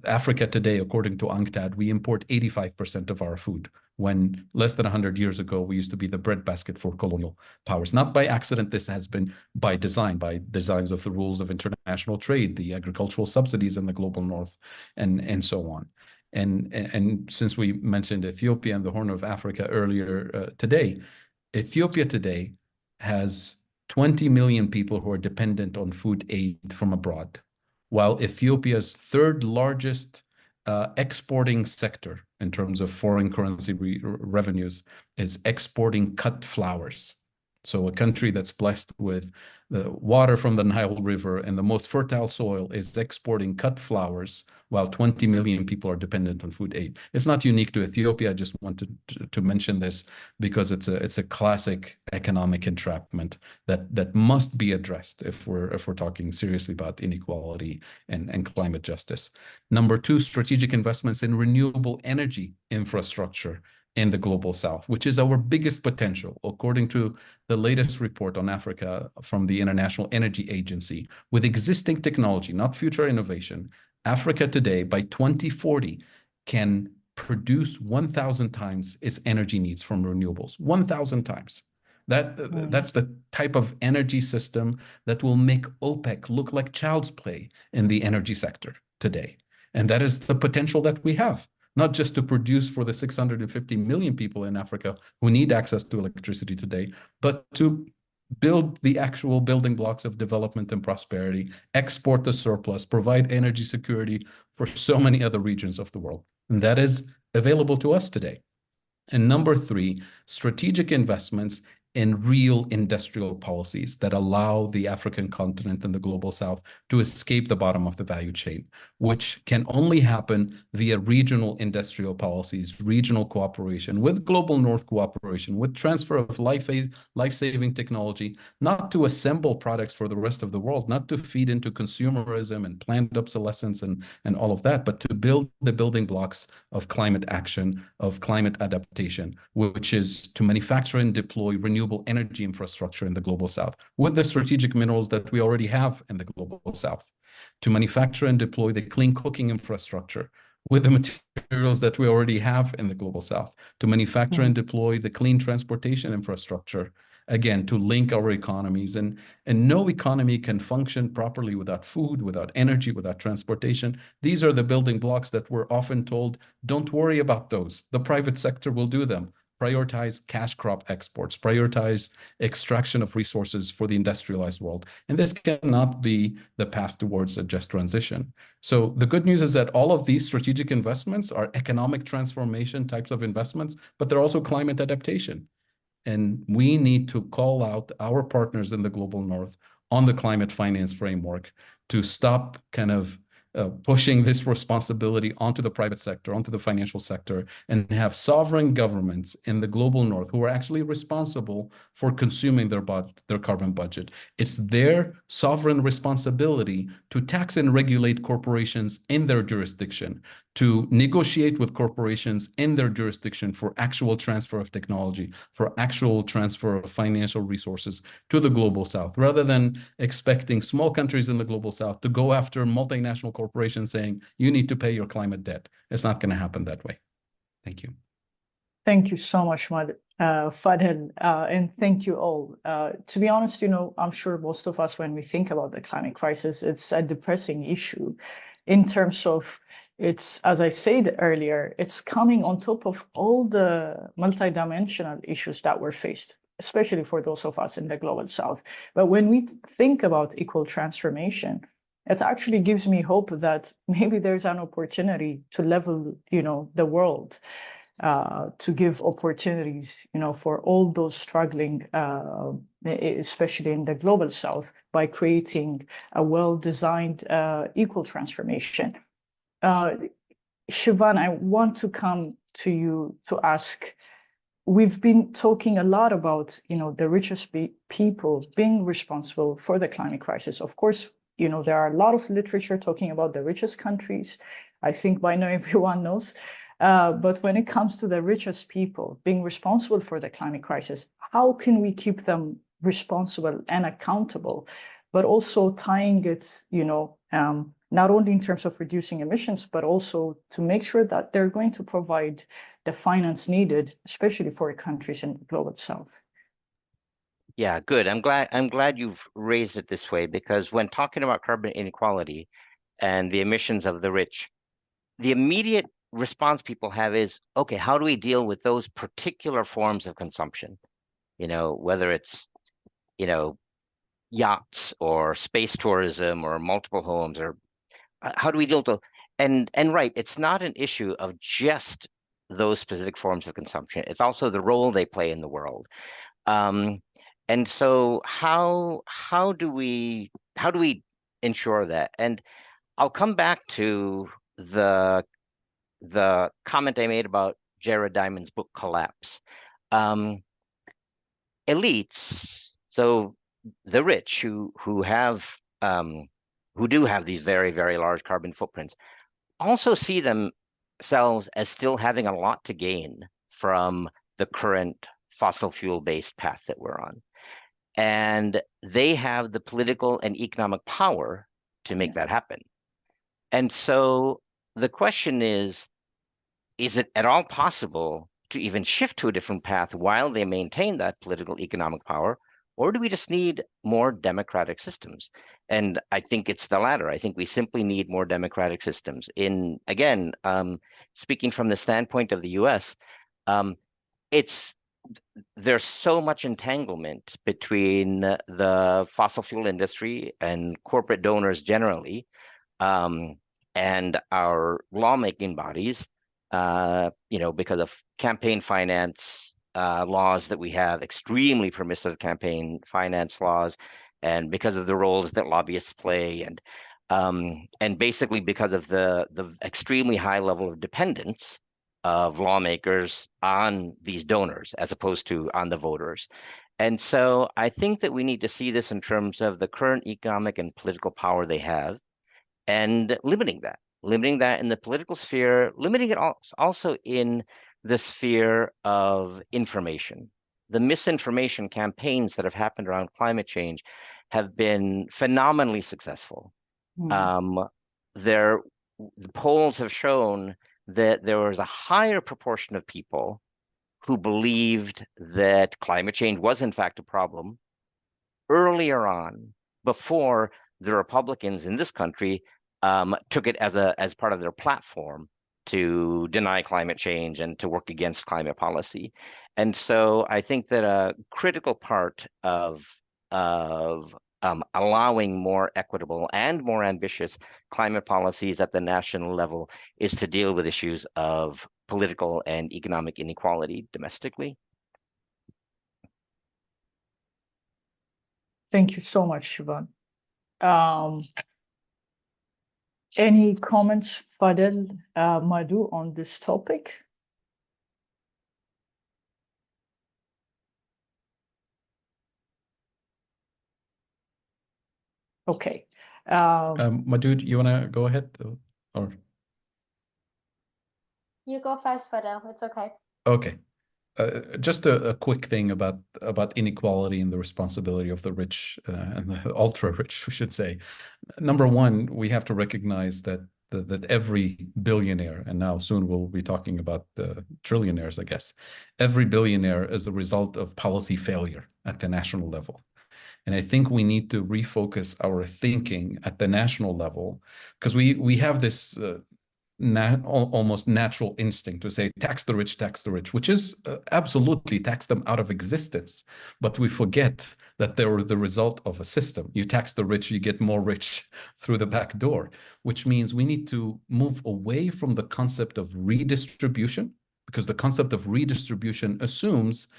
D: Africa today, according to UNCTAD, we import 85% of our food, when less than 100 years ago, we used to be the breadbasket for colonial powers. Not by accident, this has been by design, by designs of the rules of international trade, the agricultural subsidies in the global north, and so on. And since we mentioned Ethiopia and the Horn of Africa earlier today, Ethiopia today has 20 million people who are dependent on food aid from abroad, while Ethiopia's third largest exporting sector in terms of foreign currency revenues is exporting cut flowers. So a country that's blessed with the water from the Nile River and the most fertile soil is exporting cut flowers, while 20 million people are dependent on food aid. It's not unique to Ethiopia. I just wanted to mention this because it's a classic economic entrapment that must be addressed if we're talking seriously about inequality and climate justice. Number two, strategic investments in renewable energy infrastructure in the global south, which is our biggest potential, according to the latest report on Africa from the International Energy Agency. With existing technology, not future innovation, Africa today, by 2040, can produce 1,000 times its energy needs from renewables. 1,000 times. That's the type of energy system that will make OPEC look like child's play in the energy sector today. And that is the potential that we have. Not just to produce for the 650 million people in Africa who need access to electricity today, but to build the actual building blocks of development and prosperity, export the surplus, provide energy security for so many other regions of the world. And that is available to us today. And number three, strategic investments in real industrial policies that allow the African continent and the global south to escape the bottom of the value chain, which can only happen via regional industrial policies, regional cooperation, with global north cooperation, with transfer of life-saving technology, not to assemble products for the rest of the world, not to feed into consumerism and planned obsolescence and all of that, but to build the building blocks of climate action, of climate adaptation, which is to manufacture and deploy renewable energy infrastructure in the global south with the strategic minerals that we already have in the global south, to manufacture and deploy the clean cooking infrastructure with the materials that we already have in the global south, to manufacture and deploy the clean transportation infrastructure, again, to link our economies. And no economy can function properly without food, without energy, without transportation. These are the building blocks that we're often told, don't worry about those. The private sector will do them. prioritize cash crop exports, prioritize extraction of resources for the industrialized world. And this cannot be the path towards a just transition. So the good news is that all of these strategic investments are economic transformation types of investments, but they're also climate adaptation. And we need to call out our partners in the global north on the climate finance framework to stop kind of pushing this responsibility onto the private sector, onto the financial sector, and have sovereign governments in the global north who are actually responsible for consuming their carbon budget. It's their sovereign responsibility to tax and regulate corporations in their jurisdiction, to negotiate with corporations in their jurisdiction for actual transfer of technology, for actual transfer of financial resources to the global south, rather than expecting small countries in the global south to go after multinational corporations saying, you need to pay your climate debt. It's not going to happen that way. Thank you.
A: Thank you so much, Fadhel, and thank you all. To be honest, I'm sure most of us, when we think about the climate crisis, it's a depressing issue in terms of it's, as I said earlier, it's coming on top of all the multidimensional issues that we're faced, especially for those of us in the global south. But when we think about equal transformation, it actually gives me hope that maybe there's an opportunity to level, the world, to give opportunities, for all those struggling, especially in the global south, by creating a well-designed equal transformation. Sivan, I want to come to you to ask, we've been talking a lot about, the richest people being responsible for the climate crisis. Of course, there are a lot of literature talking about the richest countries. I think by now everyone knows. But when it comes to the richest people being responsible for the climate crisis, how can we keep them responsible and accountable, but also tying it, not only in terms of reducing emissions, but also to make sure that they're going to provide the finance needed, especially for countries in the global south?
C: Yeah, good. I'm glad you've raised it this way, because when talking about carbon inequality and the emissions of the rich, the immediate response people have is, okay, how do we deal with those particular forms of consumption? Whether it's, yachts or space tourism or multiple homes, or how do we deal with, and right, it's not an issue of just those specific forms of consumption. It's also the role they play in the world. And so how do we ensure that? And I'll come back to the comment I made about Jared Diamond's book Collapse. Elites, so the rich who do have these very, very large carbon footprints, also see themselves as still having a lot to gain from the current fossil fuel-based path that we're on. And they have the political and economic power to make that happen. And so the question is it at all possible to even shift to a different path while they maintain that political economic power? Or do we just need more democratic systems? And I think it's the latter. I think we simply need more democratic systems. Again, speaking from the standpoint of the US, there's so much entanglement between the fossil fuel industry and corporate donors generally, and our lawmaking bodies, because of campaign finance laws that we have, extremely permissive campaign finance laws, and because of the roles that lobbyists play, and basically because of the extremely high level of dependence of lawmakers on these donors as opposed to on the voters. And so I think that we need to see this in terms of the current economic and political power they have, and limiting that in the political sphere, limiting it also in the sphere of information. The misinformation campaigns that have happened around climate change have been phenomenally successful. The polls have shown that there was a higher proportion of people who believed that climate change was in fact a problem earlier on, before the Republicans in this country took it as part of their platform to deny climate change and to work against climate policy. And so I think that a critical part of allowing more equitable and more ambitious climate policies at the national level is to deal with issues of political and economic inequality domestically.
A: Thank you so much, Sivan. Any comments, Fadhel, Madhu, on this topic? Okay.
D: Madhu, you want to go ahead? Or
E: You go first, Fadhel. It's okay.
D: okay. Just a quick thing about inequality and the responsibility of the rich and the ultra rich, we should say. Number one, we have to recognize that every billionaire, and now soon we'll be talking about the trillionaires, I guess, every billionaire is the result of policy failure at the national level. And I think we need to refocus our thinking at the national level, because we have this almost natural instinct to say tax the rich, which is absolutely tax them out of existence. But we forget that they're the result of a system. You tax the rich, you get more rich through the back door, which means we need to move away from the concept of redistribution, because the concept of redistribution assumes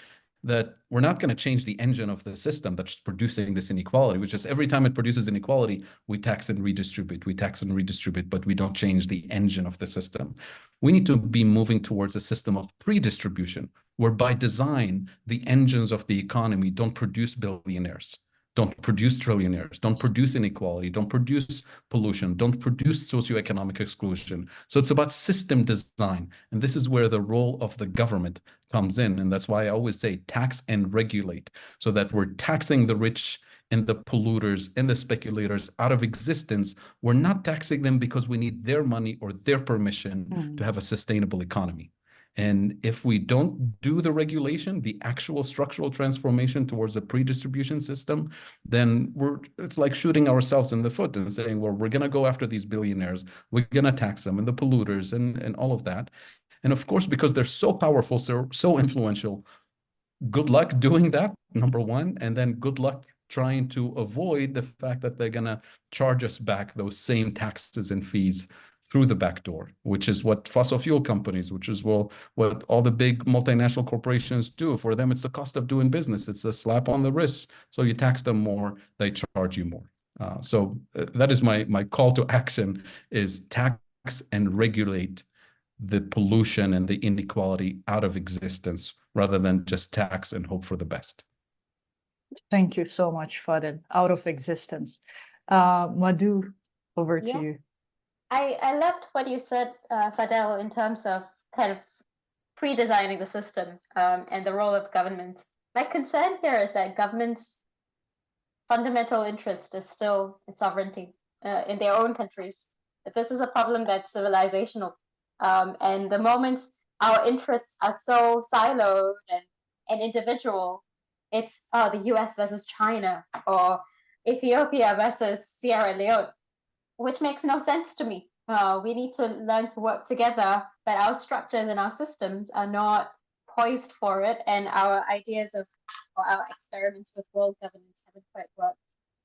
D: that we're not going to change the engine of the system that's producing this inequality, which is every time it produces inequality, we tax and redistribute, but we don't change the engine of the system. We need to be moving towards a system of pre-distribution, where by design, the engines of the economy don't produce billionaires, don't produce trillionaires, don't produce inequality, don't produce pollution, don't produce socioeconomic exclusion. So it's about system design. And this is where the role of the government comes in. And that's why I always say tax and regulate, so that we're taxing the rich and the polluters and the speculators out of existence. We're not taxing them because we need their money or their permission to have a sustainable economy. And if we don't do the regulation, the actual structural transformation towards a pre-distribution system, then it's like shooting ourselves in the foot and saying, well, we're going to go after these billionaires, we're going to tax them and the polluters and all of that. And of course, because they're so powerful, so influential, good luck doing that, number one, and then good luck trying to avoid the fact that they're going to charge us back those same taxes and fees through the back door, which is what fossil fuel companies, which is what all the big multinational corporations do. For them, it's the cost of doing business. It's a slap on the wrist. So you tax them more, they charge you more. So that is my call to action, is tax and regulate the pollution and the inequality out of existence, rather than just tax and hope for the best.
A: Thank you so much, Fadhel. Out of existence. Madhu, over to you.
E: I loved what you said, Fadhel, in terms of kind of pre-designing the system and the role of government. My concern here is that government's fundamental interest is still in sovereignty in their own countries. That this is a problem that's civilizational. And the moment our interests are so siloed and individual, it's the US versus China, or Ethiopia versus Sierra Leone, which makes no sense to me. We need to learn to work together, but our structures and our systems are not poised for it, and our ideas of, or our experiments with world governance haven't quite worked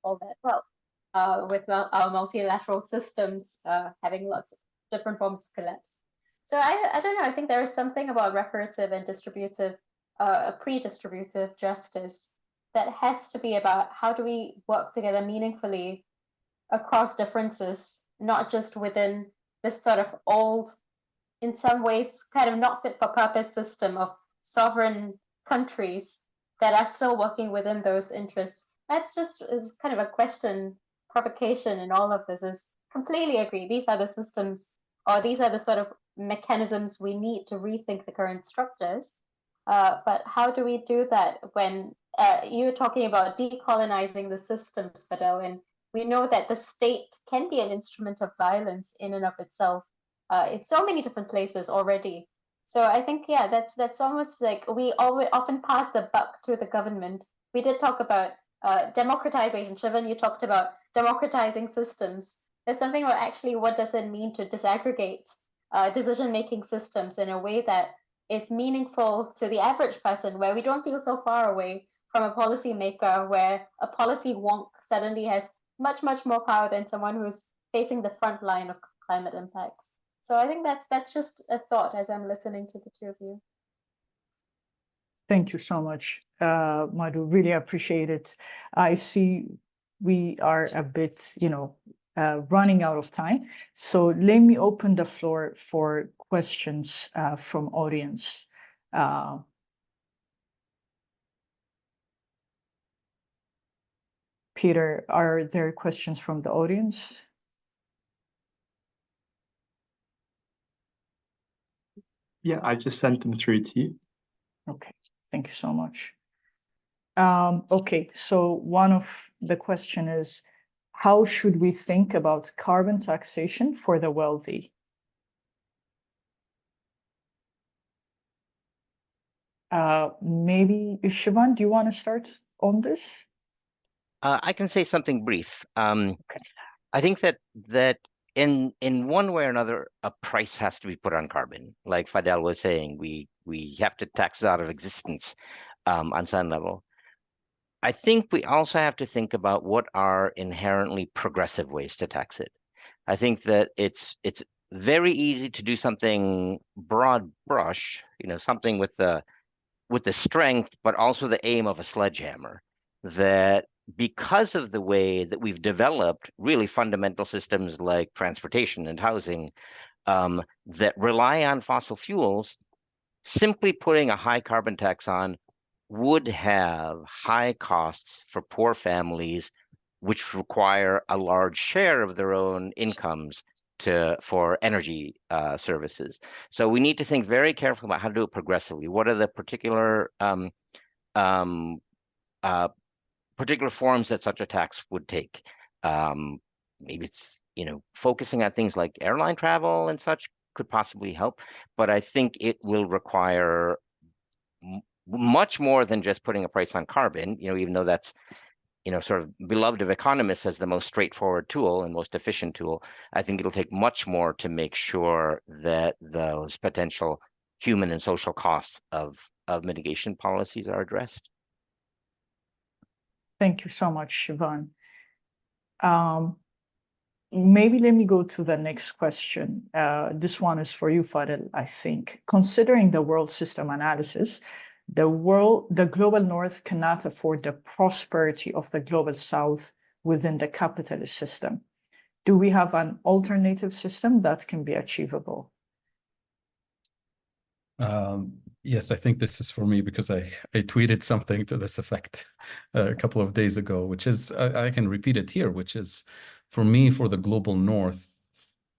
E: all that well, with our multilateral systems having lots of different forms of collapse. So I don't know, I think there is something about reparative and distributive, pre-distributive justice that has to be about how do we work together meaningfully across differences, not just within this sort of old, in some ways, kind of not fit for purpose system of sovereign countries that are still working within those interests. That's just is kind of a question, provocation in all of this is completely agree. These are the systems, or these are the sort of mechanisms we need to rethink the current structures. But how do we do that when you're talking about decolonizing the systems, Fadhel, and we know that the state can be an instrument of violence in and of itself in so many different places already. So I think, yeah, that's almost like we often pass the buck to the government. We did talk about democratization. Sivan, you talked about democratizing systems. There's something about actually what does it mean to disaggregate decision-making systems in a way that is meaningful to the average person, where we don't feel so far away from a policymaker, where a policy wonk suddenly has much, much more power than someone who's facing the front line of climate impacts. So I think that's just a thought as I'm listening to the two of you.
A: Thank you so much, Madhu. Really appreciate it. I see we are a bit, running out of time. So let me open the floor for questions from audience. Peter, are there questions from the audience?
F: Yeah, I just sent them through to you.
A: Okay, thank you so much. Okay, so one of the question is, how should we think about carbon taxation for the wealthy? Maybe, Sivan, do you want to start on this?
C: I can say something brief.
A: Okay.
C: I think that in one way or another, a price has to be put on carbon. Like Fadhel was saying, we have to tax it out of existence on some level. I think we also have to think about what are inherently progressive ways to tax it. I think that it's very easy to do something broad brush, something with the strength, but also the aim of a sledgehammer, that because of the way that we've developed really fundamental systems like transportation and housing that rely on fossil fuels, simply putting a high carbon tax on would have high costs for poor families, which require a large share of their own incomes for energy services. So we need to think very carefully about how to do it progressively. What are the particular forms that such a tax would take? Maybe it's focusing on things like airline travel and such could possibly help, but I think it will require much more than just putting a price on carbon, even though that's sort of beloved of economists as the most straightforward tool and most efficient tool. I think it'll take much more to make sure that those potential human and social costs of mitigation policies are addressed.
A: Thank you so much, Sivan. Maybe let me go to the next question. This one is for you, Fadhel, I think. Considering the world system analysis, the global north cannot afford the prosperity of the global south within the capitalist system. Do we have an alternative system that can be achievable?
D: Yes, I think this is for me because I tweeted something to this effect a couple of days ago, which is, I can repeat it here, which is, for me, for the global north,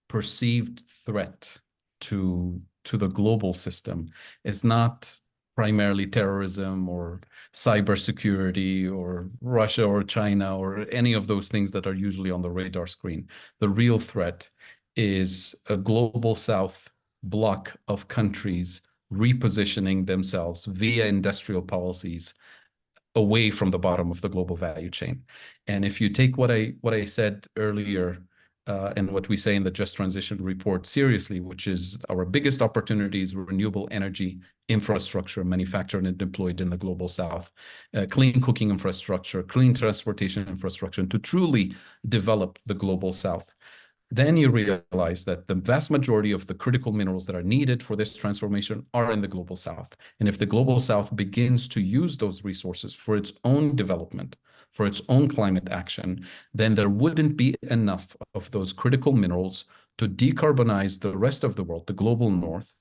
D: perceived threat to the global system is not primarily terrorism or cybersecurity or Russia or China or any of those things that are usually on the radar screen. The real threat is a global south block of countries repositioning themselves via industrial policies away from the bottom of the global value chain. And if you take what I said earlier and what we say in the Just Transition report seriously, which is our biggest opportunity is renewable energy infrastructure manufactured and deployed in the global south, clean cooking infrastructure, clean transportation infrastructure, and to truly develop the global south. Then you realize that the vast majority of the critical minerals that are needed for this transformation are in the global south. And if the global south begins to use those resources for its own development, for its own climate action, then there wouldn't be enough of those critical minerals to decarbonize the rest of the world, the global north,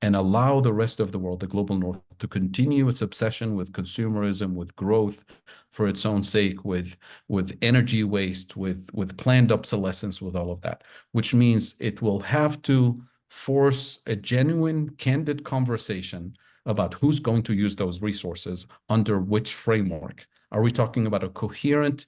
D: and allow the rest of the world, the global north, to continue its obsession with consumerism, with growth for its own sake, with energy waste, with planned obsolescence, with all of that, which means it will have to force a genuine, candid conversation about who's going to use those resources under which framework. Are we talking about a coherent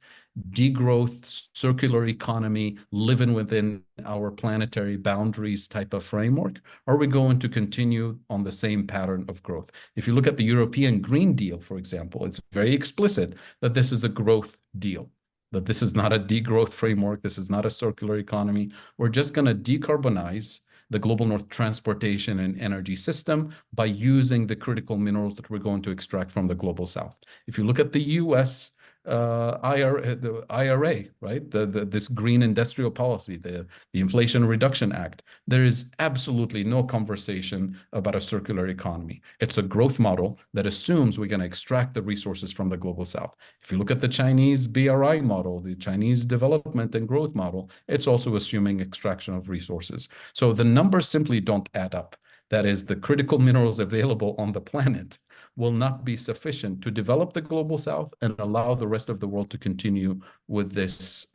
D: degrowth, circular economy, living within our planetary boundaries type of framework? Are we going to continue on the same pattern of growth? If you look at the European Green Deal, for example, it's very explicit that this is a growth deal, that this is not a degrowth framework. This is not a circular economy. We're just going to decarbonize the global north transportation and energy system by using the critical minerals that we're going to extract from the global south. If you look at the US the IRA, right? This green industrial policy, the Inflation Reduction Act, there is absolutely no conversation about a circular economy. It's a growth model that assumes we're going to extract the resources from the global south. If you look at the Chinese BRI model, the Chinese development and growth model, it's also assuming extraction of resources. So the numbers simply don't add up. That is, the critical minerals available on the planet will not be sufficient to develop the global south and allow the rest of the world to continue with this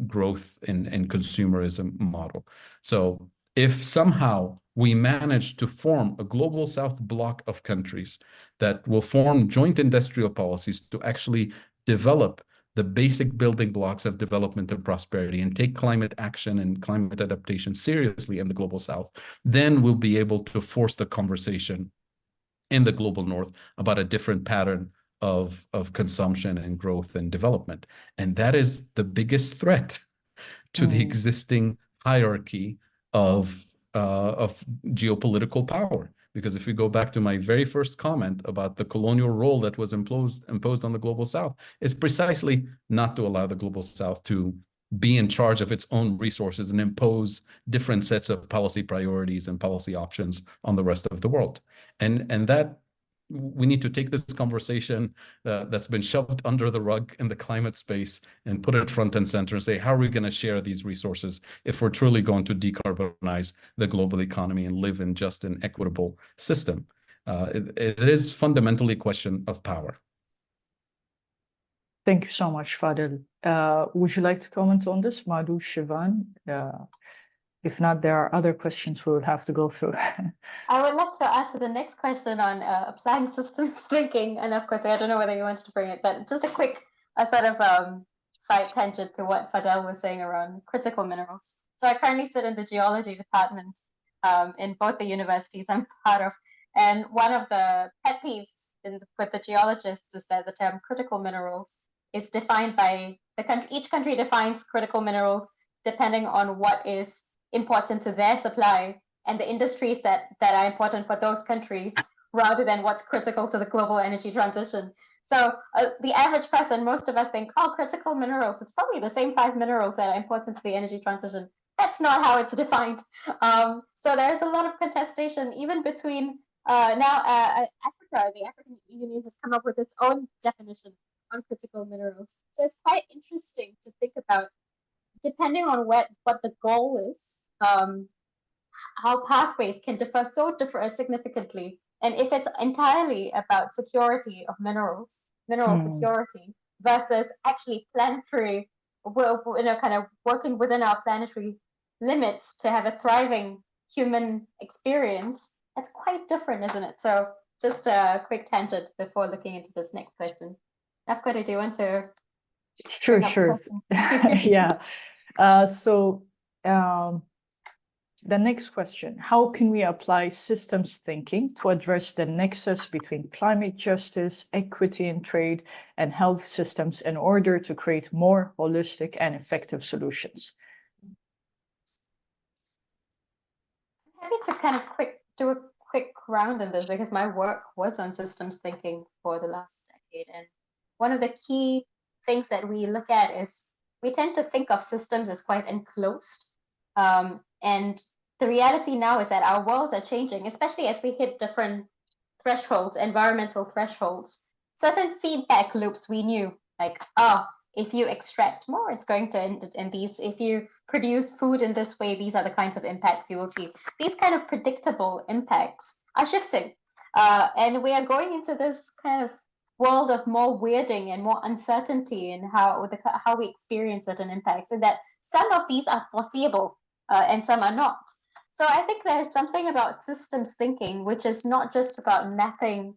D: growth and consumerism model. So if somehow we manage to form a global south bloc of countries that will form joint industrial policies to actually develop the basic building blocks of development and prosperity and take climate action and climate adaptation seriously in the global south, then we'll be able to force the conversation in the global north about a different pattern of consumption and growth and development. And that is the biggest threat to the existing hierarchy of geopolitical power. Because if we go back to my very first comment about the colonial role that was imposed on the global south, is precisely not to allow the global south to be in charge of its own resources and impose different sets of policy priorities and policy options on the rest of the world. And that we need to take this conversation that's been shoved under the rug in the climate space and put it front and center and say, how are we going to share these resources if we're truly going to decarbonize the global economy and live in just an equitable system? It is fundamentally a question of power.
A: Thank you so much, Fadhel. Would you like to comment on this, Madhu, Sivan? If not, there are other questions we will have to go through.
E: I would love to answer the next question on applying systems thinking. And of course, I don't know whether you wanted to bring it, but just a quick sort of side tangent to what Fadhel was saying around critical minerals. So I currently sit in the geology department in both the universities I'm part of. And one of the pet peeves with the geologists is that the term critical minerals is defined by the country. Each country defines critical minerals depending on what is important to their supply and the industries that are important for those countries rather than what's critical to the global energy transition. So the average person, most of us think, oh, critical minerals, it's probably the same 5 minerals that are important to the energy transition. That's not how it's defined. So there's a lot of contestation even between Africa. The African Union has come up with its own definition on critical minerals. So it's quite interesting to think about, depending on what the goal is, how pathways can differ significantly. And if it's entirely about security of mineral security versus actually planetary, kind of working within our planetary limits to have a thriving human experience, that's quite different, isn't it? So just a quick tangent before looking into this next question. Nafkote, do you want to?
A: Sure. Yeah. The next question, how can we apply systems thinking to address the nexus between climate justice, equity in trade, and health systems in order to create more holistic and effective solutions?
E: I'm happy to kind of do a quick round in this because my work was on systems thinking for the last decade. And one of the key things that we look at is we tend to think of systems as quite enclosed. And the reality now is that our worlds are changing, especially as we hit different thresholds, environmental thresholds. Certain feedback loops we knew, like, if you extract more, it's going to end in these. If you produce food in this way, these are the kinds of impacts you will see. These kind of predictable impacts are shifting. And we are going into this kind of world of more weirding and more uncertainty in how we experience certain impacts, and that some of these are foreseeable and some are not. So I think there's something about systems thinking, which is not just about mapping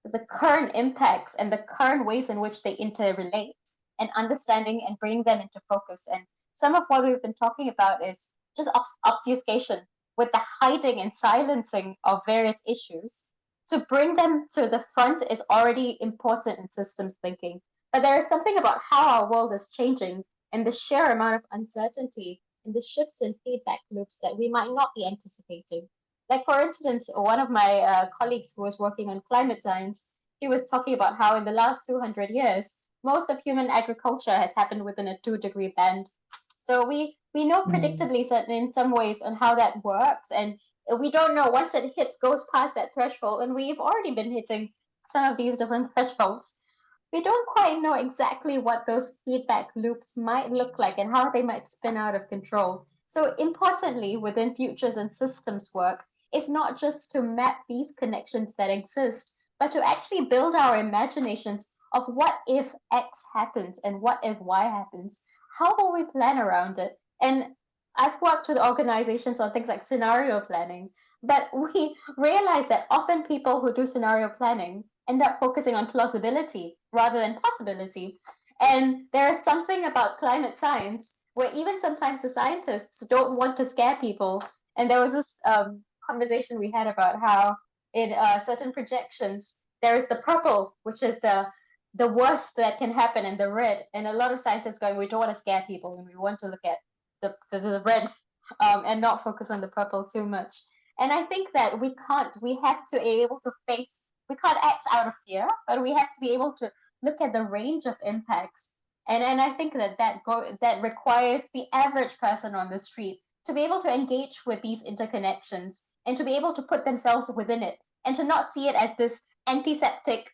E: the current impacts and the current ways in which they interrelate and understanding and bringing them into focus. And some of what we've been talking about is just obfuscation with the hiding and silencing of various issues. To bring them to the front is already important in systems thinking. But there is something about how our world is changing and the sheer amount of uncertainty and the shifts in feedback loops that we might not be anticipating. Like, for instance, one of my colleagues who was working on climate science, he was talking about how in the last 200 years, most of human agriculture has happened within a 2-degree band. So we know predictably certain in some ways on how that works, and we don't know once it goes past that threshold, and we've already been hitting some of these different thresholds. We don't quite know exactly what those feedback loops might look like and how they might spin out of control. So importantly, within futures and systems work, is not just to map these connections that exist, but to actually build our imaginations of what if X happens and what if Y happens. How will we plan around it? And I've worked with organizations on things like scenario planning, but we realize that often people who do scenario planning end up focusing on plausibility rather than possibility. And there is something about climate science where even sometimes the scientists don't want to scare people. And there was this conversation we had about how in certain projections, there is the purple, which is the worst that can happen, and the red. And a lot of scientists going, we don't want to scare people, and we want to look at the red and not focus on the purple too much. And I think that we have to be able to face, we can't act out of fear, but we have to be able to look at the range of impacts. And I think that requires the average person on the street to be able to engage with these interconnections and to be able to put themselves within it and to not see it as this antiseptic,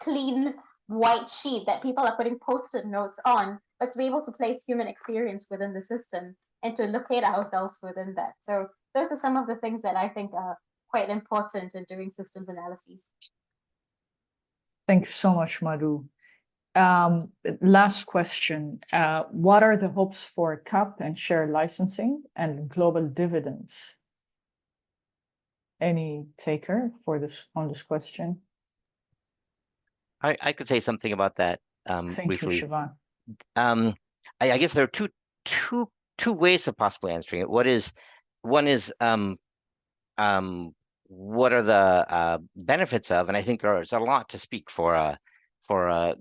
E: clean, white sheet that people are putting post-it notes on, but to be able to place human experience within the system and to locate ourselves within that. So those are some of the things that I think are quite important in doing systems analyses.
A: Thank you so much, Madhu. Last question. What are the hopes for CAP and share licensing and global dividends? Any taker on this question?
C: I could say something about that
A: Thank
C: briefly.
A: you, Sivan.
C: I guess there are two ways of possibly answering it. One is what are the benefits of, and I think there's a lot to speak for a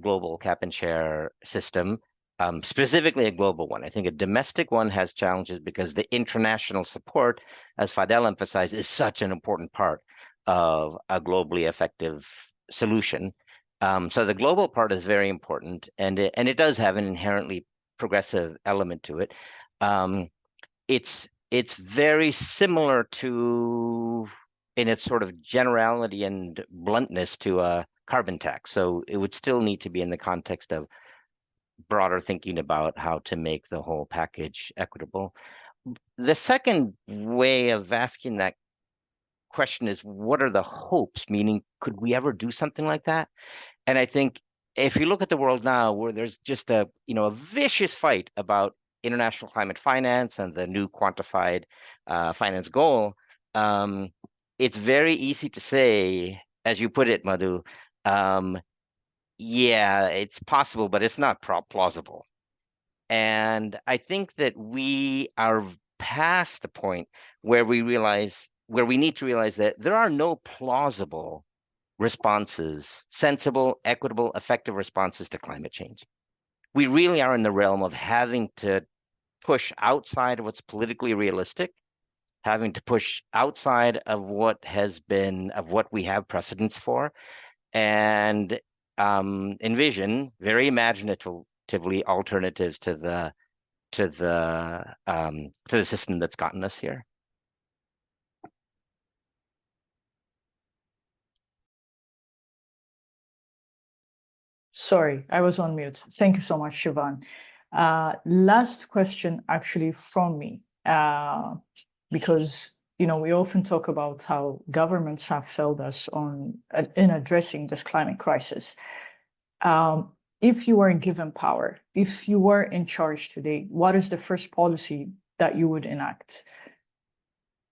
C: global cap and share system, specifically a global one. I think a domestic one has challenges because the international support, as Fadhel emphasized, is such an important part of a globally effective solution. So the global part is very important, and it does have an inherently progressive element to it. It's very similar to, in its sort of generality and bluntness, to a carbon tax. So it would still need to be in the context of broader thinking about how to make the whole package equitable. The second way of asking that question is, what are the hopes? Meaning, could we ever do something like that? And I think if you look at the world now, where there's just a vicious fight about international climate finance and the new quantified finance goal, it's very easy to say, as you put it, Madhu, yeah, it's possible, but it's not plausible. And I think that we are past the point where we need to realize that there are no plausible responses, sensible, equitable, effective responses to climate change. We really are in the realm of having to push outside of what's politically realistic, having to push outside of what we have precedents for, and envision very imaginatively alternatives to the system that's gotten us here.
A: Sorry, I was on mute. Thank you so much, Sivan. Last question actually from me, because we often talk about how governments have failed us in addressing this climate crisis. If you were given power, if you were in charge today, what is the first policy that you would enact?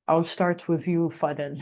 A: I'll start with you, Fadhel.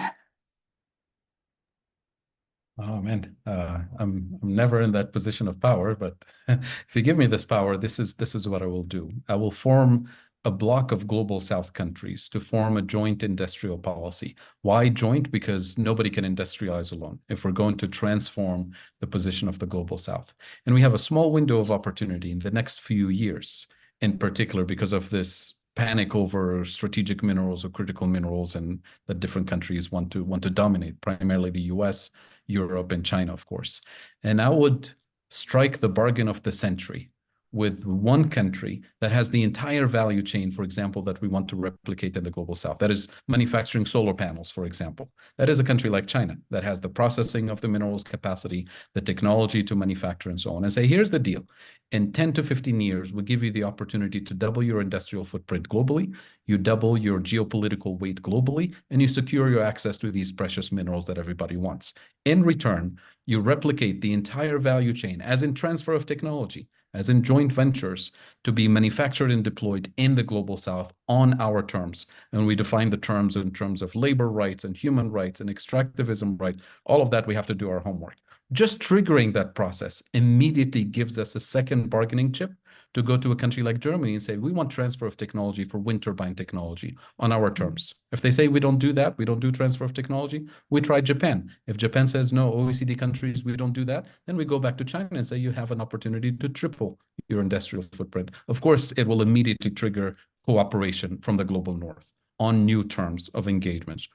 D: Oh man, I'm never in that position of power, but if you give me this power, this is what I will do. I will form a bloc of global South countries to form a joint industrial policy. Why joint? Because nobody can industrialize alone if we're going to transform the position of the global South. And we have a small window of opportunity in the next few years, in particular because of this panic over strategic minerals or critical minerals, and that different countries want to dominate, primarily the US, Europe, and China, of course. And I would strike the bargain of the century with one country that has the entire value chain, for example, that we want to replicate in the global south. That is manufacturing solar panels, for example. That is a country like China that has the processing of the minerals capacity, the technology to manufacture, and so on. And say, here's the deal. In 10 to 15 years, we give you the opportunity to double your industrial footprint globally, you double your geopolitical weight globally, and you secure your access to these precious minerals that everybody wants. In return, you replicate the entire value chain, as in transfer of technology, as in joint ventures, to be manufactured and deployed in the global south on our terms. And we define the terms in terms of labor rights and human rights and extractivism right. All of that, we have to do our homework. Just triggering that process immediately gives us a second bargaining chip to go to a country like Germany and say, we want transfer of technology for wind turbine technology on our terms. If they say we don't do that, we don't do transfer of technology, we try Japan. If Japan says no, OECD countries, we don't do that, then we go back to China and say you have an opportunity to triple your industrial footprint. Of course, it will immediately trigger cooperation from the global north on new terms of engagement.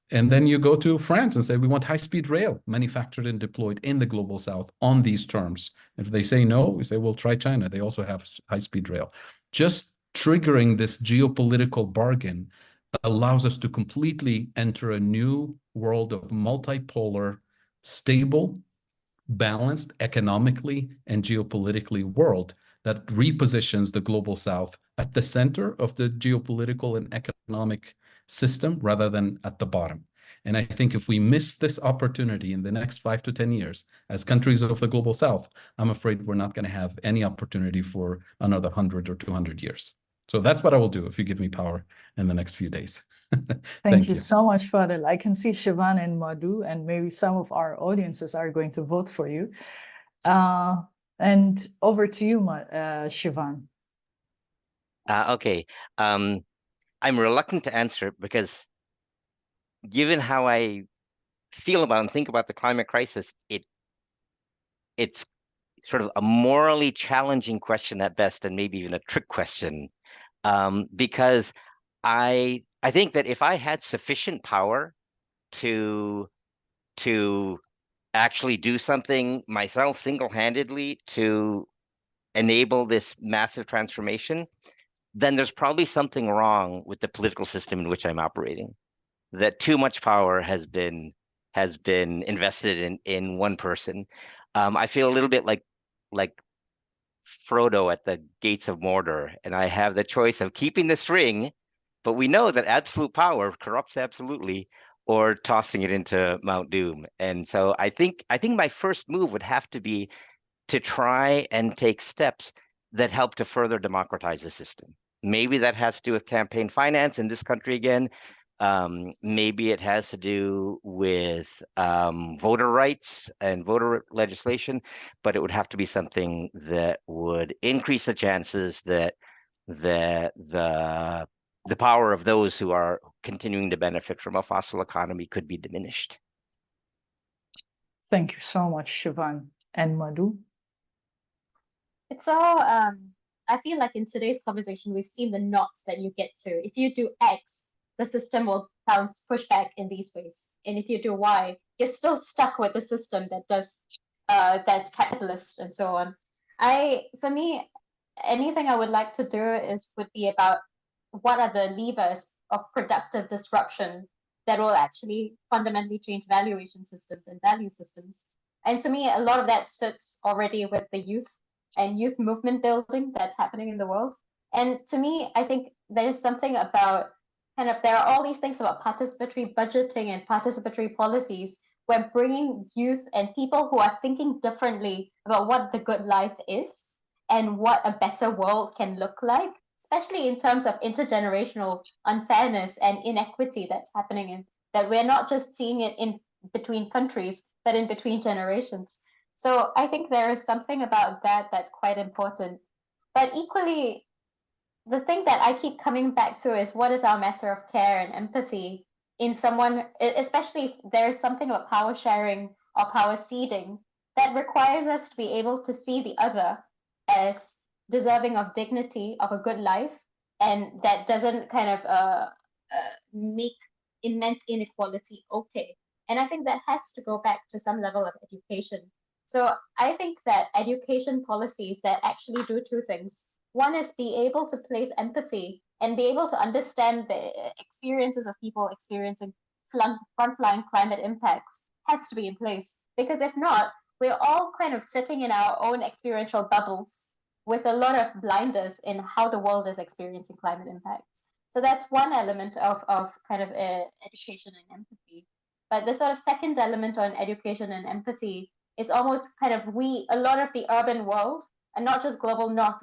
D: And then you go to France and say, we want high-speed rail manufactured and deployed in the global south on these terms. If they say no, we say, well, try China. They also have high-speed rail. Just triggering this geopolitical bargain allows us to completely enter a new world of multipolar, stable, balanced economically and geopolitically world that repositions the global south at the center of the geopolitical and economic system rather than at the bottom. And I think if we miss this opportunity in the next 5 to 10 years as countries of the global south, I'm afraid we're not going to have any opportunity for another 100 or 200 years. So that's what I will do if you give me power in the next few days.
A: Thank you so much, Fadhel. I can see Sivan and Madhu, and maybe some of our audiences are going to vote for you. And over to you, Sivan.
C: Okay. I'm reluctant to answer because given how I feel about and think about the climate crisis, it's sort of a morally challenging question at best, and maybe even a trick question, because I think that if I had sufficient power to actually do something myself single-handedly to enable this massive transformation, then there's probably something wrong with the political system in which I'm operating. That too much power has been invested in one person. I feel a little bit like Frodo at the gates of Mordor, and I have the choice of keeping this ring, but we know that absolute power corrupts absolutely, or tossing it into Mount Doom. And so I think my first move would have to be to try and take steps that help to further democratize the system. Maybe that has to do with campaign finance in this country again. Maybe it has to do with voter rights and voter legislation, but it would have to be something that would increase the chances that the power of those who are continuing to benefit from a fossil economy could be diminished.
A: Thank you so much, Sivan and Madhu.
E: It's all, I feel like in today's conversation, we've seen the knots that you get to. If you do X, the system will push back in these ways. And if you do Y, you're still stuck with the system that does, that's capitalist and so on. For me, anything I would like to do would be about what are the levers of productive disruption that will actually fundamentally change valuation systems and value systems. And to me, a lot of that sits already with the youth and youth movement building that's happening in the world. And to me, I think there's something about there are all these things about participatory budgeting and participatory policies where bringing youth and people who are thinking differently about what the good life is and what a better world can look like, especially in terms of intergenerational unfairness and inequity that's happening, in that we're not just seeing it in between countries, but in between generations. So I think there is something about that that's quite important. But equally, the thing that I keep coming back to is what is our matter of care and empathy in someone, especially if there is something about power sharing or power ceding that requires us to be able to see the other as deserving of dignity, of a good life, and that doesn't kind of make immense inequality okay. And I think that has to go back to some level of education. So I think that education policies that actually do two things. One is be able to place empathy and be able to understand the experiences of people experiencing frontline climate impacts has to be in place. Because if not, we're all kind of sitting in our own experiential bubbles with a lot of blinders in how the world is experiencing climate impacts. So that's one element of kind of education and empathy. But the sort of second element on education and empathy is almost kind of a lot of the urban world, and not just global north,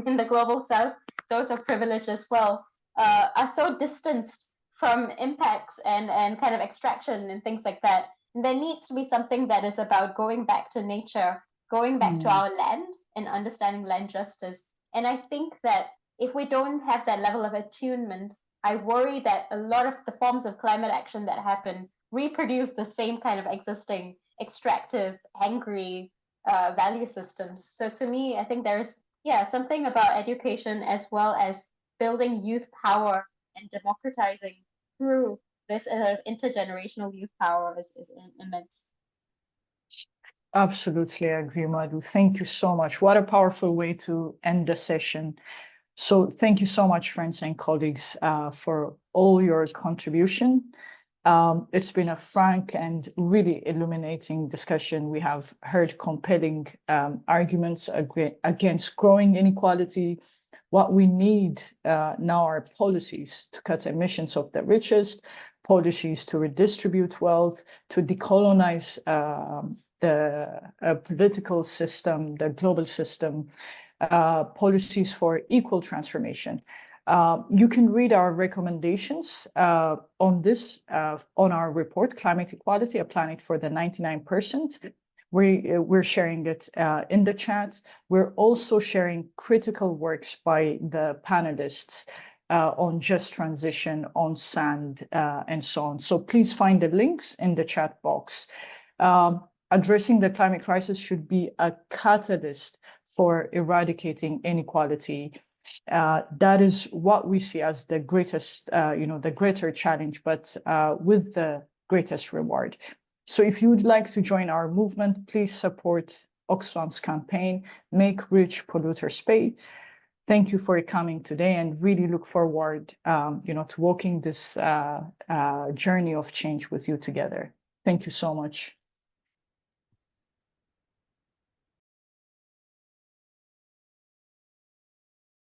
E: in the global south, those of privilege as well, are so distanced from impacts and kind of extraction and things like that. And there needs to be something that is about going back to nature, going back to our land and understanding land justice. And I think that if we don't have that level of attunement, I worry that a lot of the forms of climate action that happen reproduce the same kind of existing extractive, angry value systems. So to me, I think there's something about education as well as building youth power and democratizing through this intergenerational youth power is immense.
A: Absolutely agree, Madhu. Thank you so much. What a powerful way to end the session. So thank you so much, friends and colleagues, for all your contribution. It's been a frank and really illuminating discussion. We have heard compelling arguments against growing inequality. What we need now are policies to cut emissions of the richest, policies to redistribute wealth, to decolonize the political system, the global system, policies for equal transformation. You can read our recommendations on this, on our report, Climate Equality, A Planet for the 99%. We're sharing it in the chat. We're also sharing critical works by the panelists on just transition, on sand, and so on. So please find the links in the chat box. Addressing the climate crisis should be a catalyst for eradicating inequality. That is what we see as the greatest, the greater challenge, but with the greatest reward. So if you would like to join our movement, please support Oxfam's campaign, Make Rich Polluters Pay. Thank you for coming today, and really look forward, to walking this journey of change with you together. Thank you so much.